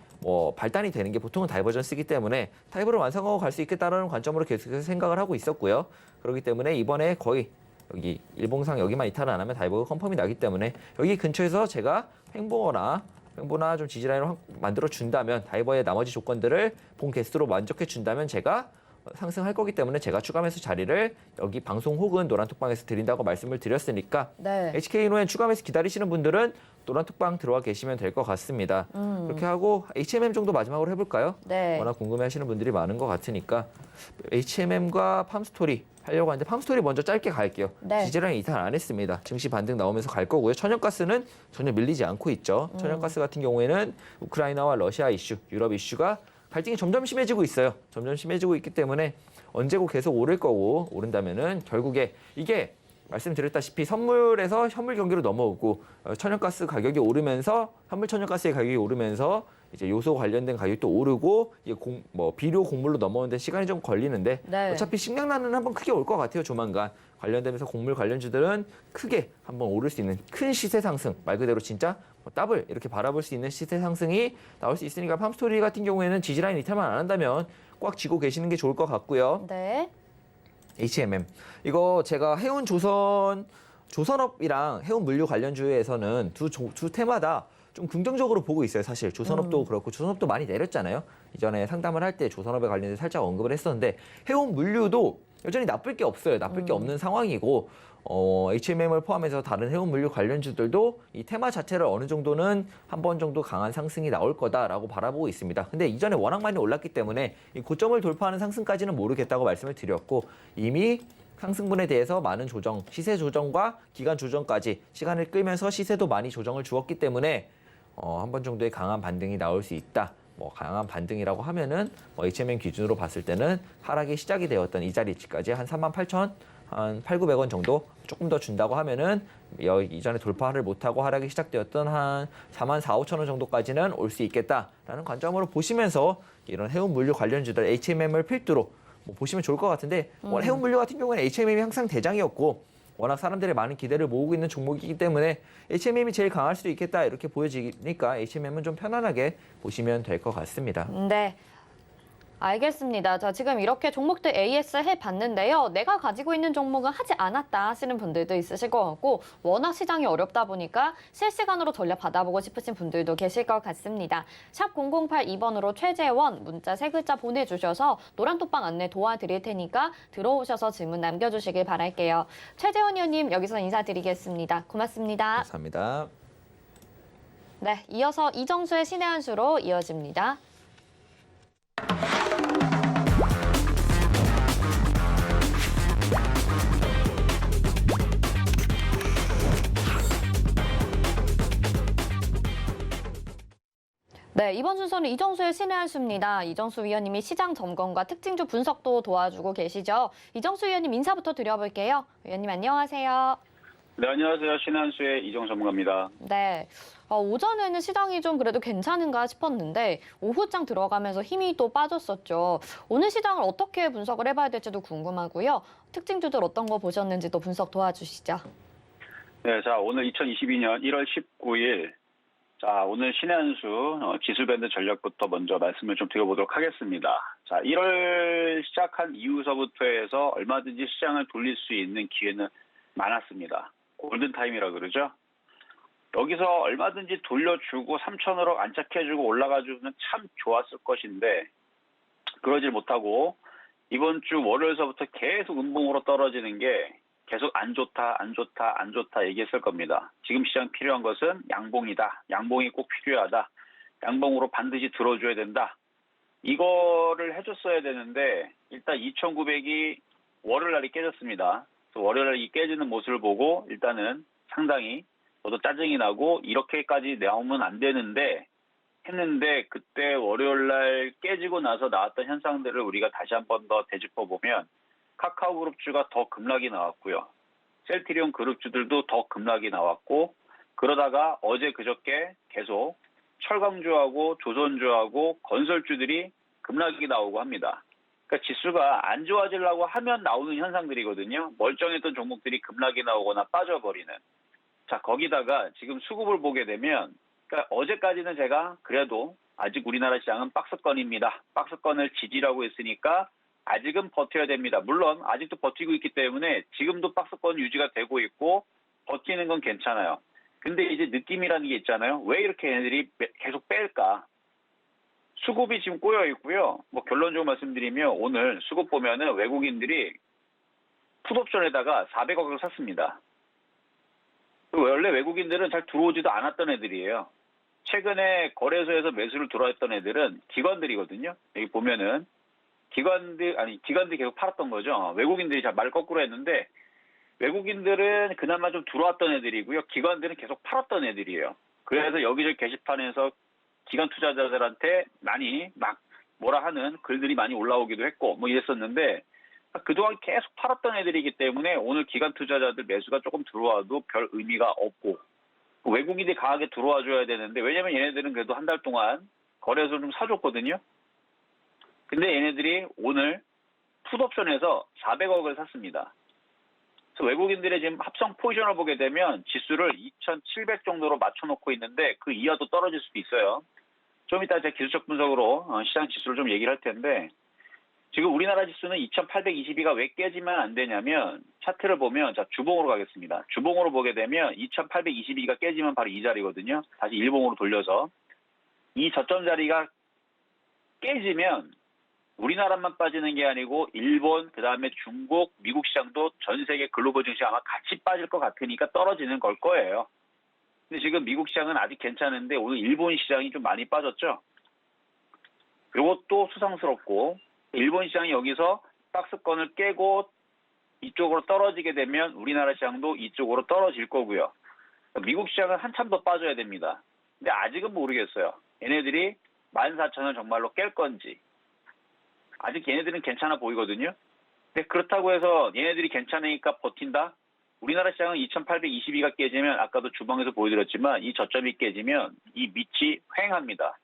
발단이 되는 게 보통은 다이버전스이기 때문에 다이버를 완성하고 갈 수 있겠다라는 관점으로 계속해서 생각을 하고 있었고요. 그렇기 때문에 이번에 거의 여기 일봉상 여기만 이탈을 안 하면 다이버가 컨펌이 나기 때문에 여기 근처에서 제가 횡보나 좀 지지라인을 만들어 준다면 다이버의 나머지 조건들을 본 개수로 만족해 준다면 제가 상승할 거기 때문에 제가 추가 매수 자리를 여기 방송 혹은 노란톡방에서 드린다고 말씀을 드렸으니까 네. HK노엔 추가 매수 기다리시는 분들은 노란톡방 들어와 계시면 될 것 같습니다. 그렇게 하고 HMM 정도 마지막으로 해볼까요? 네. 워낙 궁금해하시는 분들이 많은 것 같으니까 HMM과 팜스토리 하려고 하는데 팜스토리 먼저 짧게 갈게요. 네. 지지라인 이탈 안 했습니다. 증시 반등 나오면서 갈 거고요. 천연가스는 전혀 밀리지 않고 있죠. 천연가스 같은 경우에는 우크라이나와 러시아 이슈, 유럽 이슈가 갈등이 점점 심해지고 있어요. 점점 심해지고 있기 때문에 언제고 계속 오를 거고 오른다면은 결국에 이게 말씀드렸다시피 선물에서 현물 경기로 넘어오고 천연가스 가격이 오르면서 현물 천연가스의 가격이 오르면서 이제 요소 관련된 가격이 또 오르고 이게 비료 곡물로 넘어오는데 시간이 좀 걸리는데 네. 어차피 식량난은 한번 크게 올 것 같아요. 조만간 관련되면서 곡물 관련주들은 크게 한번 오를 수 있는 큰 시세 상승 말 그대로 진짜 더블 이렇게 바라볼 수 있는 시세 상승이 나올 수 있으니까 팜스토리 같은 경우에는 지지라인 이탈만 안 한다면 꽉 쥐고 계시는 게 좋을 것 같고요. 네. HMM 이거 제가 해운 조선업이랑 해운 물류 관련주에서는 두 테마다 좀 긍정적으로 보고 있어요. 사실 조선업도 그렇고 조선업도 많이 내렸잖아요. 이전에 상담을 할 때 조선업에 관련해서 살짝 언급을 했었는데 해운 물류도 여전히 나쁠 게 없어요. 나쁠 게 없는 상황이고 HMM을 포함해서 다른 해운 물류 관련주들도 이 테마 자체를 어느 정도는 한 번 정도 강한 상승이 나올 거다라고 바라보고 있습니다. 근데 이전에 워낙 많이 올랐기 때문에 이 고점을 돌파하는 상승까지는 모르겠다고 말씀을 드렸고 이미 상승분에 대해서 많은 조정, 시세 조정과 기간 조정까지 시간을 끌면서 시세도 많이 조정을 주었기 때문에 한 번 정도의 강한 반등이 나올 수 있다. 강한 반등이라고 하면은 HMM 기준으로 봤을 때는 하락이 시작이 되었던 이 자리까지 한 38,000, 한 8,900원 정도 조금 더 준다고 하면은 이전에 돌파를 못하고 하락이 시작되었던 한 44,500원 정도까지는 올 수 있겠다라는 관점으로 보시면서 이런 해운 물류 관련주들 HMM을 필두로 보시면 좋을 것 같은데 해운 물류 같은 경우는 HMM이 항상 대장이었고 워낙 사람들의 많은 기대를 모으고 있는 종목이기 때문에 HMM이 제일 강할 수도 있겠다 이렇게 보여지니까 HMM은 좀 편안하게 보시면 될 것 같습니다. 네. 알겠습니다. 자, 지금 이렇게 종목들 AS 해봤는데요. 내가 가지고 있는 종목은 하지 않았다 하시는 분들도 있으실 것 같고 워낙 시장이 어렵다 보니까 실시간으로 전략 받아보고 싶으신 분들도 계실 것 같습니다. 샵 0082번으로 최재원 문자 3글자 보내주셔서 노란톡방 안내 도와드릴 테니까 들어오셔서 질문 남겨주시길 바랄게요. 최재원 의원님 여기서 인사드리겠습니다. 고맙습니다. 감사합니다. 네, 이어서 이정수의 신의 한 수로 이어집니다. 네, 이번 순서는 이정수의 신의 한 수입니다. 이정수 위원님이 시장 점검과 특징주 분석도 도와주고 계시죠. 이정수 위원님 인사부터 드려볼게요. 위원님 안녕하세요. 네, 안녕하세요. 신한수의 이정 전문가입니다. 네, 오전에는 시장이 좀 그래도 괜찮은가 싶었는데 오후장 들어가면서 힘이 또 빠졌었죠. 오늘 시장을 어떻게 분석을 해봐야 될지도 궁금하고요. 특징주들 어떤 거 보셨는지도 분석 도와주시죠. 네, 자, 오늘 2022년 1월 19일. 자, 오늘 신의 한수 기술밴드 전략부터 먼저 말씀을 좀 드려보도록 하겠습니다. 자, 1월 시작한 이후서부터 해서 얼마든지 시장을 돌릴 수 있는 기회는 많았습니다. 골든타임이라 그러죠. 여기서 얼마든지 돌려주고 3,000으로 안착해주고 올라가주면 참 좋았을 것인데 그러질 못하고 이번 주 월요일서부터 계속 음봉으로 떨어지는 게 계속 안 좋다 얘기했을 겁니다. 지금 시장 필요한 것은 양봉이다. 양봉이 꼭 필요하다. 양봉으로 반드시 들어줘야 된다. 이거를 해줬어야 되는데 일단 2,900이 월요일 날이 깨졌습니다. 그래서 월요일날 이 깨지는 모습을 보고 일단은 상당히 저도 짜증이 나고 이렇게까지 나오면 안 되는데 했는데 그때 월요일날 깨지고 나서 나왔던 현상들을 우리가 다시 한 번 더 되짚어보면 카카오 그룹주가 더 급락이 나왔고요. 셀트리온 그룹주들도 더 급락이 나왔고 그러다가 어제 그저께 계속 철강주하고 조선주하고 건설주들이 급락이 나오고 합니다. 그러니까 지수가 안 좋아지려고 하면 나오는 현상들이거든요. 멀쩡했던 종목들이 급락이 나오거나 빠져버리는. 자, 거기다가 지금 수급을 보게 되면 그러니까 어제까지는 제가 그래도 아직 우리나라 시장은 박스권입니다. 박스권을 지지라고 했으니까 아직은 버텨야 됩니다. 물론 아직도 버티고 있기 때문에 지금도 박스권 유지가 되고 있고 버티는 건 괜찮아요. 근데 이제 느낌이라는 게 있잖아요. 왜 이렇게 얘네들이 계속 뺄까? 수급이 지금 꼬여 있고요. 뭐 결론적으로 말씀드리면 오늘 수급 보면은 외국인들이 풋옵션에다가 400억을 샀습니다. 원래 외국인들은 잘 들어오지도 않았던 애들이에요. 최근에 거래소에서 매수를 들어왔던 애들은 기관들이거든요. 여기 보면은 기관들이 계속 팔았던 거죠. 외국인들이 잘 말 거꾸로 했는데 외국인들은 그나마 좀 들어왔던 애들이고요. 기관들은 계속 팔았던 애들이에요. 그래서 여기저기 게시판에서 기관 투자자들한테 많이 막 뭐라 하는 글들이 많이 올라오기도 했고 뭐 이랬었는데 그동안 계속 팔았던 애들이기 때문에 오늘 기관 투자자들 매수가 조금 들어와도 별 의미가 없고 외국인들이 강하게 들어와 줘야 되는데 왜냐면 얘네들은 그래도 한 달 동안 거래소 좀 사줬거든요. 근데 얘네들이 오늘 풋옵션에서 400억을 샀습니다. 그래서 외국인들의 지금 합성 포지션을 보게 되면 지수를 2,700 정도로 맞춰놓고 있는데 그 이하도 떨어질 수도 있어요. 좀 이따 제가 기술적 분석으로 시장 지수를 좀 얘기를 할 텐데 지금 우리나라 지수는 2,822가 왜 깨지면 안 되냐면 차트를 보면 자 주봉으로 가겠습니다. 주봉으로 보게 되면 2,822가 깨지면 바로 이 자리거든요. 다시 일봉으로 돌려서 이 저점 자리가 깨지면 우리나라만 빠지는 게 아니고 일본, 그다음에 중국, 미국 시장도 전 세계 글로벌 증시 아마 같이 빠질 것 같으니까 떨어지는 걸 거예요. 근데 지금 미국 시장은 아직 괜찮은데 오늘 일본 시장이 좀 많이 빠졌죠. 이것도 수상스럽고 일본 시장이 여기서 박스권을 깨고 이쪽으로 떨어지게 되면 우리나라 시장도 이쪽으로 떨어질 거고요. 미국 시장은 한참 더 빠져야 됩니다. 근데 아직은 모르겠어요. 얘네들이 14,000을 정말로 깰 건지. 아직 얘네들은 괜찮아 보이거든요. 근데 그렇다고 해서 얘네들이 괜찮으니까 버틴다? 우리나라 시장은 2,822가 깨지면 아까도 주방에서 보여드렸지만 이 저점이 깨지면 이 밑이 횡합니다.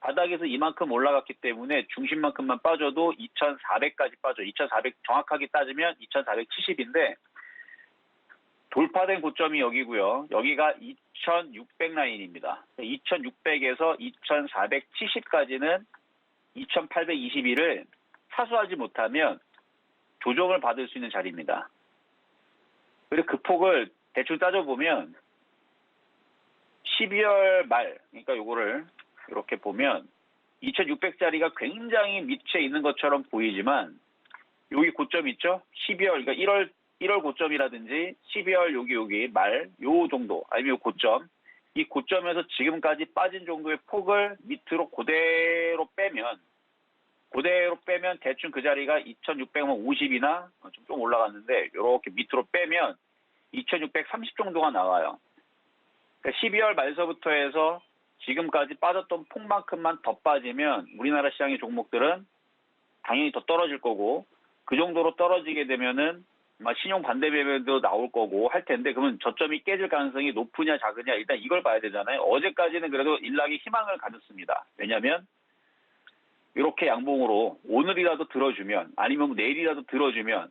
바닥에서 이만큼 올라갔기 때문에 중심만큼만 빠져도 2,400까지 빠져. 2,400 정확하게 따지면 2,470인데 돌파된 고점이 여기고요. 여기가 2,600 라인입니다. 2,600에서 2,470까지는 2,821을 사수하지 못하면 조정을 받을 수 있는 자리입니다. 그리고 그 폭을 대충 따져보면 12월 말, 그러니까 요거를 이렇게 보면 2,600짜리가 굉장히 밑에 있는 것처럼 보이지만 여기 고점 있죠? 12월, 그러니까 1월 고점이라든지 12월 여기 말, 요 정도, 아니면 요 고점, 이 고점에서 지금까지 빠진 정도의 폭을 밑으로 그대로 빼면 대충 그 자리가 2,650이나 좀 올라갔는데 이렇게 밑으로 빼면 2,630 정도가 나와요. 그러니까 12월 말서부터 해서 지금까지 빠졌던 폭만큼만 더 빠지면 우리나라 시장의 종목들은 당연히 더 떨어질 거고 그 정도로 떨어지게 되면은 신용 반대 매매도 나올 거고 할 텐데 그러면 저점이 깨질 가능성이 높으냐 작으냐 일단 이걸 봐야 되잖아요. 어제까지는 그래도 일락의 희망을 가졌습니다. 왜냐하면 이렇게 양봉으로 오늘이라도 들어주면 아니면 내일이라도 들어주면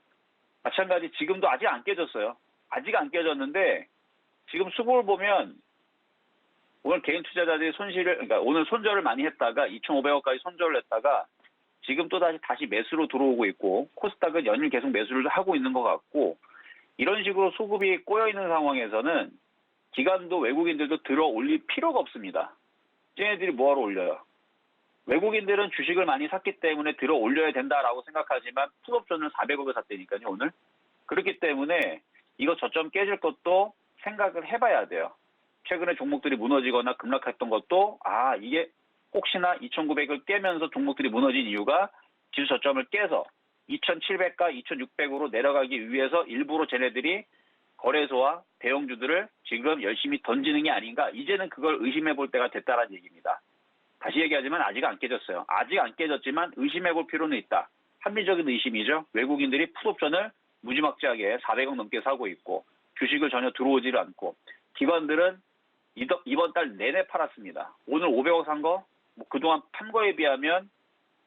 마찬가지 지금도 아직 안 깨졌어요. 아직 안 깨졌는데 지금 수급을 보면 오늘 개인 투자자들이 그러니까 오늘 손절을 많이 했다가 2,500억까지 손절을 했다가 지금 또 다시 매수로 들어오고 있고 코스닥은 연일 계속 매수를 하고 있는 것 같고 이런 식으로 수급이 꼬여 있는 상황에서는 기관도 외국인들도 들어 올릴 필요가 없습니다. 쟤네들이 뭐하러 올려요? 외국인들은 주식을 많이 샀기 때문에 들어 올려야 된다라고 생각하지만 풋옵션을 400억을 샀다니까요 오늘. 그렇기 때문에 이거 저점 깨질 것도 생각을 해봐야 돼요. 최근에 종목들이 무너지거나 급락했던 것도 이게 혹시나 2,900을 깨면서 종목들이 무너진 이유가 지수 저점을 깨서 2,700가 2,600으로 내려가기 위해서 일부러 쟤네들이 거래소와 대형주들을 지금 열심히 던지는 게 아닌가. 이제는 그걸 의심해 볼 때가 됐다라는 얘기입니다. 다시 얘기하지만 아직 안 깨졌어요. 아직 안 깨졌지만 의심해 볼 필요는 있다. 합리적인 의심이죠. 외국인들이 풋옵션을 무지막지하게 400억 넘게 사고 있고 주식을 전혀 들어오지를 않고 기관들은 이번 달 내내 팔았습니다. 오늘 500억 산 거, 뭐 그동안 판 거에 비하면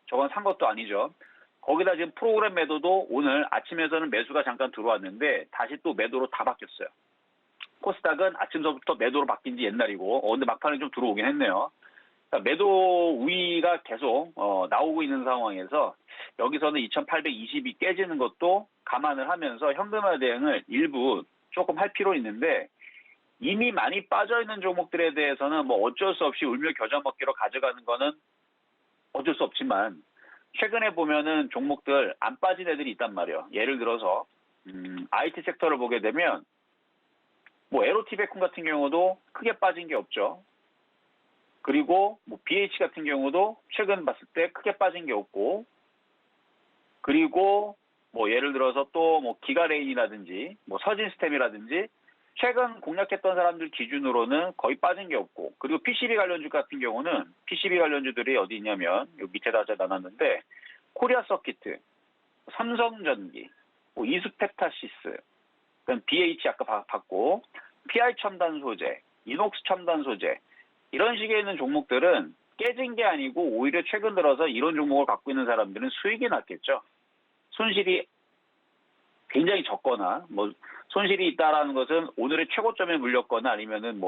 저건 산 것도 아니죠. 거기다 지금 프로그램 매도도 오늘 아침에서는 매수가 잠깐 들어왔는데 다시 또 매도로 다 바뀌었어요. 코스닥은 아침서부터 매도로 바뀐 지 옛날이고 근데 막판에 좀 들어오긴 했네요. 그러니까 매도 우위가 계속 나오고 있는 상황에서 여기서는 2820이 깨지는 것도 감안을 하면서 현금화 대응을 일부 조금 할 필요 있는데 이미 많이 빠져있는 종목들에 대해서는 뭐 어쩔 수 없이 울며 겨자 먹기로 가져가는 거는 어쩔 수 없지만 최근에 보면은 종목들 안 빠진 애들이 있단 말이에요. 예를 들어서 IT 섹터를 보게 되면 뭐 에로티베콘 같은 경우도 크게 빠진 게 없죠. 그리고 뭐 BH 같은 경우도 최근 봤을 때 크게 빠진 게 없고 그리고 뭐 예를 들어서 또 뭐 기가레인이라든지 뭐 서진스템이라든지 최근 공략했던 사람들 기준으로는 거의 빠진 게 없고 그리고 PCB 관련주 같은 경우는 PCB 관련주들이 어디 있냐면 여기 밑에다 나눴는데 코리아 서키트, 삼성전기, 뭐 이수페타시스, 그다음 BH 아까 봤고 PI 첨단 소재, 이녹스 첨단 소재 이런 식의 있는 종목들은 깨진 게 아니고 오히려 최근 들어서 이런 종목을 갖고 있는 사람들은 수익이 났겠죠. 손실이 굉장히 적거나 뭐 손실이 있다라는 것은 오늘의 최고점에 물렸거나 아니면은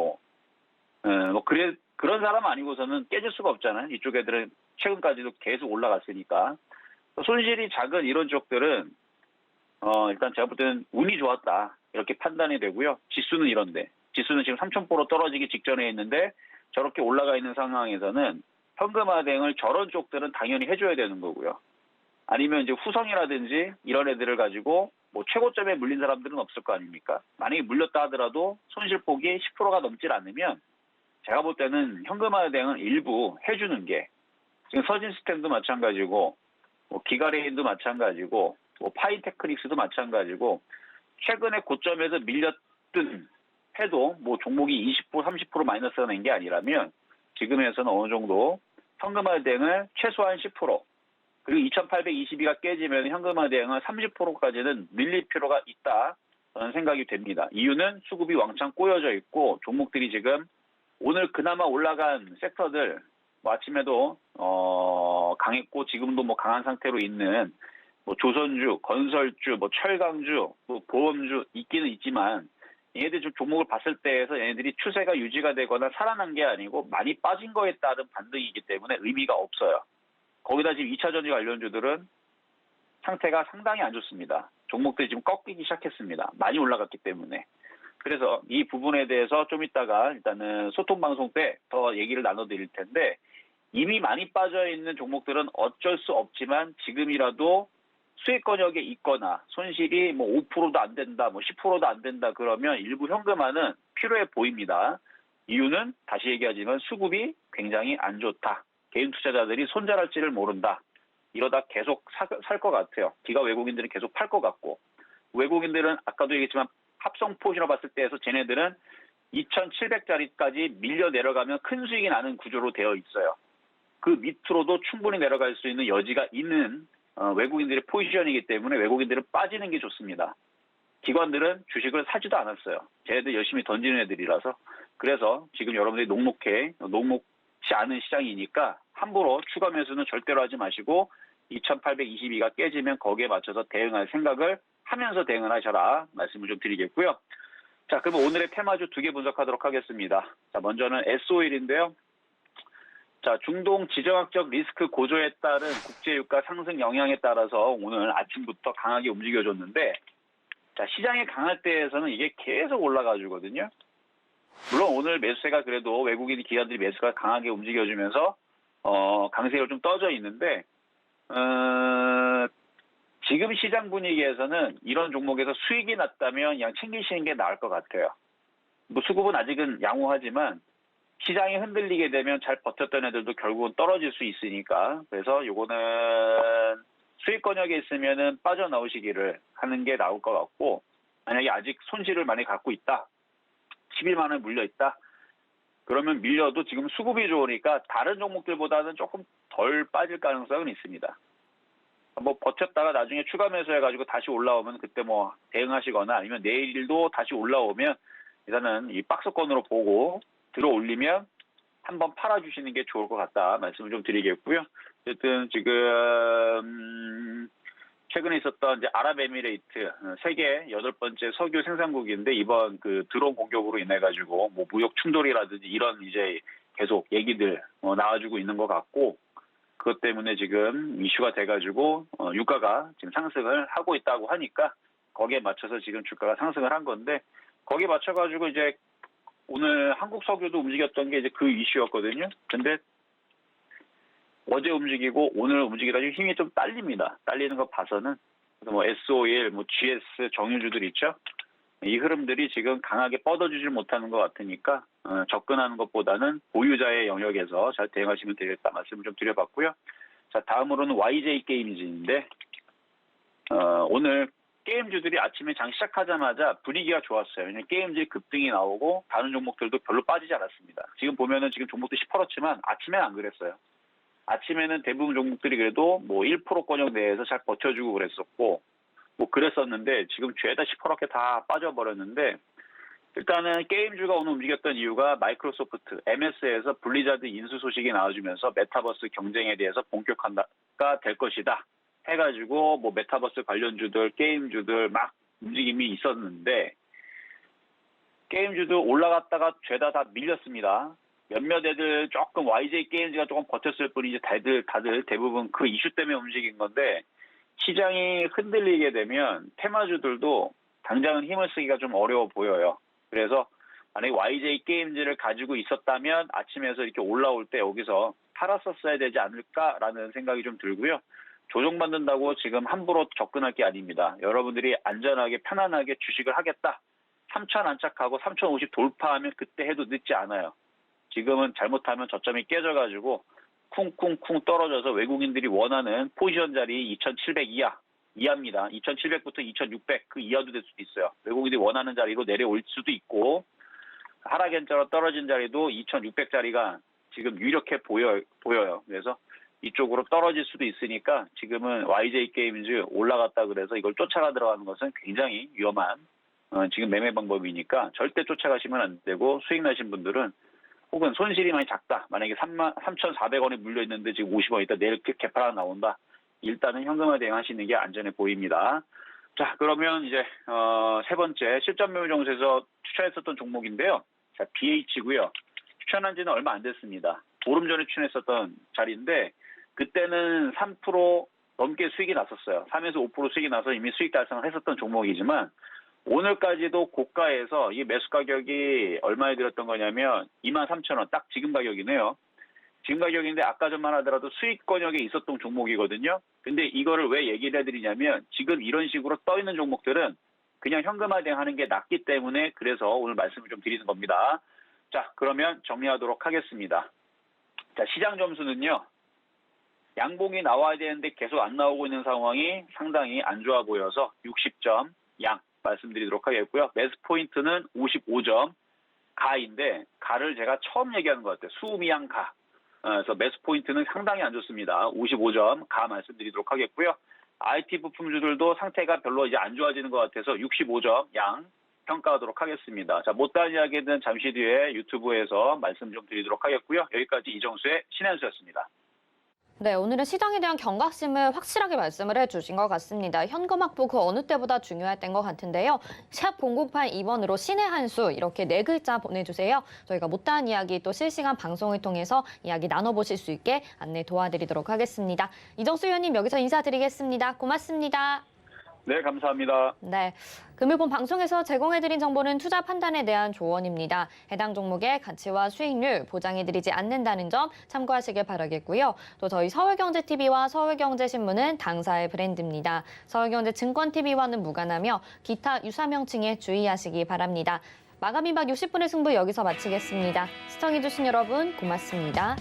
그런 사람 아니고서는 깨질 수가 없잖아요. 이쪽 애들은 최근까지도 계속 올라갔으니까 손실이 작은 이런 쪽들은 일단 제가 볼 때는 운이 좋았다 이렇게 판단이 되고요. 지수는 이런데 지수는 지금 3,000% 떨어지기 직전에 있는데 저렇게 올라가 있는 상황에서는 현금화 대응을 저런 쪽들은 당연히 해줘야 되는 거고요. 아니면 이제 후성이라든지 이런 애들을 가지고 뭐 최고점에 물린 사람들은 없을 거 아닙니까? 만약에 물렸다 하더라도 손실폭이 10%가 넘질 않으면 제가 볼 때는 현금화 대응은 일부 해주는 게 지금 서진스템도 마찬가지고 뭐 기가레인도 마찬가지고 뭐 파이테크닉스도 마찬가지고 최근에 고점에서 밀렸든 해도 뭐 종목이 20% 30% 마이너스가 낸 게 아니라면 지금에서는 어느 정도 현금화 대응을 최소한 10% 그리고 2822가 깨지면 현금화 대응은 30%까지는 늘릴 필요가 있다. 저는 생각이 됩니다. 이유는 수급이 왕창 꼬여져 있고 종목들이 지금 오늘 그나마 올라간 섹터들 뭐 아침에도 강했고 지금도 뭐 강한 상태로 있는 뭐 조선주, 건설주, 뭐 철강주, 뭐 보험주 있기는 있지만 얘네들 좀 종목을 봤을 때에서 얘네들이 추세가 유지가 되거나 살아난 게 아니고 많이 빠진 거에 따른 반등이기 때문에 의미가 없어요. 거기다 지금 2차 전지 관련주들은 상태가 상당히 안 좋습니다. 종목들이 지금 꺾이기 시작했습니다. 많이 올라갔기 때문에. 그래서 이 부분에 대해서 좀 이따가 일단은 소통 방송 때 더 얘기를 나눠드릴 텐데 이미 많이 빠져 있는 종목들은 어쩔 수 없지만 지금이라도 수익권역에 있거나 손실이 뭐 5%도 안 된다, 뭐 10%도 안 된다 그러면 일부 현금화는 필요해 보입니다. 이유는 다시 얘기하지만 수급이 굉장히 안 좋다. 개인 투자자들이 손절할지를 모른다. 이러다 계속 살 것 같아요. 기가 외국인들은 계속 팔 것 같고 외국인들은 아까도 얘기했지만 합성 포지로 봤을 때에서 쟤네들은 2,700짜리까지 밀려 내려가면 큰 수익이 나는 구조로 되어 있어요. 그 밑으로도 충분히 내려갈 수 있는 여지가 있는 외국인들의 포지션이기 때문에 외국인들은 빠지는 게 좋습니다. 기관들은 주식을 사지도 않았어요. 쟤네들 열심히 던지는 애들이라서. 그래서 지금 여러분들이 녹록지 않은 시장이니까 함부로 추가 매수는 절대로 하지 마시고 2822가 깨지면 거기에 맞춰서 대응할 생각을 하면서 대응을 하셔라 말씀을 좀 드리겠고요. 자, 그럼 오늘의 테마주 2개 분석하도록 하겠습니다. 자, 먼저는 S-오일인데요. 자, 중동 지정학적 리스크 고조에 따른 국제유가 상승 영향에 따라서 오늘 아침부터 강하게 움직여줬는데 자, 시장이 강할 때에서는 이게 계속 올라가주거든요. 물론 오늘 매수세가 그래도 외국인 기관들이 매수가 강하게 움직여주면서 강세로 좀 떠져 있는데 지금 시장 분위기에서는 이런 종목에서 수익이 났다면 그냥 챙기시는 게 나을 것 같아요. 뭐 수급은 아직은 양호하지만 시장이 흔들리게 되면 잘 버텼던 애들도 결국은 떨어질 수 있으니까 그래서 요거는 수익 권역에 있으면은 빠져나오시기를 하는 게 나올 것 같고, 만약에 아직 손실을 많이 갖고 있다, 11만 원 물려 있다, 그러면 밀려도 지금 수급이 좋으니까 다른 종목들보다는 조금 덜 빠질 가능성은 있습니다. 뭐 버텼다가 나중에 추가 매수해가지고 다시 올라오면 그때 뭐 대응하시거나, 아니면 내일도 다시 올라오면 일단은 이 박스권으로 보고 들어 올리면 한번 팔아주시는 게 좋을 것 같다 말씀을 좀 드리겠고요. 어쨌든 지금 최근에 있었던 이제 아랍에미레이트 세계 8번째 석유 생산국인데, 이번 그 드론 공격으로 인해 가지고 뭐 무역 충돌이라든지 이런 이제 계속 얘기들 나와주고 있는 것 같고, 그것 때문에 지금 이슈가 돼가지고 유가가 지금 상승을 하고 있다고 하니까 거기에 맞춰서 지금 주가가 상승을 한 건데, 거기에 맞춰가지고 이제 오늘 한국 석유도 움직였던 게 이제 그 이슈였거든요. 근데 어제 움직이고 오늘 움직이다 좀 힘이 좀 딸립니다. 딸리는 거 봐서는 뭐 S-오일, 뭐 GS 정유주들 있죠. 이 흐름들이 지금 강하게 뻗어주질 못하는 것 같으니까 접근하는 것보다는 보유자의 영역에서 잘 대응하시면 되겠다 말씀을 좀 드려봤고요. 자, 다음으로는 YJ 게임즈인데 오늘 게임주들이 아침에 장 시작하자마자 분위기가 좋았어요. 왜냐면 게임주의 급등이 나오고 다른 종목들도 별로 빠지지 않았습니다. 지금 보면은 지금 종목도 시퍼렇지만 아침에는 안 그랬어요. 아침에는 대부분 종목들이 그래도 뭐 1%권역 내에서 잘 버텨주고 그랬었고, 뭐 그랬었는데 지금 죄다 시퍼렇게 다 빠져버렸는데, 일단은 게임주가 오늘 움직였던 이유가 마이크로소프트, MS에서 블리자드 인수 소식이 나와주면서 메타버스 경쟁에 대해서 본격화가 될 것이다 해가지고 뭐 메타버스 관련주들, 게임주들 막 움직임이 있었는데, 게임주들 올라갔다가 죄다 다 밀렸습니다. 몇몇 애들 조금 YJ 게임즈가 조금 버텼을 뿐이지 다들 대부분 그 이슈 때문에 움직인 건데, 시장이 흔들리게 되면 테마주들도 당장은 힘을 쓰기가 좀 어려워 보여요. 그래서 만약에 YJ 게임즈를 가지고 있었다면 아침에서 이렇게 올라올 때 여기서 팔았었어야 되지 않을까라는 생각이 좀 들고요. 조정받는다고 지금 함부로 접근할 게 아닙니다. 여러분들이 안전하게 편안하게 주식을 하겠다, 3,000 안착하고 3,050 돌파하면 그때 해도 늦지 않아요. 지금은 잘못하면 저점이 깨져가지고 쿵쿵쿵 떨어져서 외국인들이 원하는 포지션 자리 2,700 이하입니다. 2,700부터 2,600 그 이하도 될 수도 있어요. 외국인들이 원하는 자리로 내려올 수도 있고, 하락연자로 떨어진 자리도 2,600짜리가 지금 유력해 보여요. 그래서 이쪽으로 떨어질 수도 있으니까 지금은 YJ 게임즈 올라갔다 그래서 이걸 쫓아가 들어가는 것은 굉장히 위험한 지금 매매 방법이니까 절대 쫓아가시면 안 되고, 수익 나신 분들은 혹은 손실이 많이 작다, 만약에 3,400원에 물려있는데 지금 50원 있다, 내일 개팔 하나 나온다, 일단은 현금화 대응하시는 게 안전해 보입니다. 자, 그러면 이제 세 번째 실전 매매 정수에서 추천했었던 종목인데요. 자, BH고요. 추천한 지는 얼마 안 됐습니다. 보름 전에 추천했었던 자리인데 그때는 3% 넘게 수익이 났었어요. 3에서 5% 수익이 나서 이미 수익 달성을 했었던 종목이지만, 오늘까지도 고가에서 이 매수 가격이 얼마에 들었던 거냐면 23,000원, 딱 지금 가격이네요. 지금 가격인데 아까 전만 하더라도 수익 권역에 있었던 종목이거든요. 근데 이거를 왜 얘기를 해드리냐면, 지금 이런 식으로 떠 있는 종목들은 그냥 현금화 대응하는 게 낫기 때문에 그래서 오늘 말씀을 좀 드리는 겁니다. 자, 그러면 정리하도록 하겠습니다. 자, 시장 점수는요, 양봉이 나와야 되는데 계속 안 나오고 있는 상황이 상당히 안 좋아 보여서 60점 양 말씀드리도록 하겠고요. 매수 포인트는 55점 가인데, 가를 제가 처음 얘기하는 것 같아요. 수미양 가. 그래서 매수 포인트는 상당히 안 좋습니다. 55점 가 말씀드리도록 하겠고요. IT 부품주들도 상태가 별로 이제 안 좋아지는 것 같아서 65점 양 평가하도록 하겠습니다. 자, 못다한 이야기는 잠시 뒤에 유튜브에서 말씀 좀 드리도록 하겠고요. 여기까지 이정수의 신한수였습니다. 네, 오늘은 시장에 대한 경각심을 확실하게 말씀을 해주신 것 같습니다. 현금 확보 그 어느 때보다 중요했던 것 같은데요. 샵 0082번으로 신의 한 수 이렇게 4글자 보내주세요. 저희가 못다한 이야기 또 실시간 방송을 통해서 이야기 나눠보실 수 있게 안내 도와드리도록 하겠습니다. 이정수 의원님 여기서 인사드리겠습니다. 고맙습니다. 네, 감사합니다. 네, 금일본 방송에서 제공해드린 정보는 투자 판단에 대한 조언입니다. 해당 종목의 가치와 수익률 보장해드리지 않는다는 점 참고하시길 바라겠고요. 또 저희 서울경제TV와 서울경제신문은 당사의 브랜드입니다. 서울경제증권TV와는 무관하며 기타 유사 명칭에 주의하시기 바랍니다. 마감 임박 60분의 승부 여기서 마치겠습니다. 시청해주신 여러분 고맙습니다.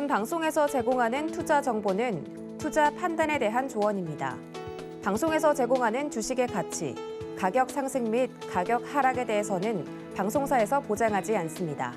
본 방송에서 제공하는 투자 정보는 투자 판단에 대한 조언입니다. 방송에서 제공하는 주식의 가치, 가격 상승 및 가격 하락에 대해서는 방송사에서 보장하지 않습니다.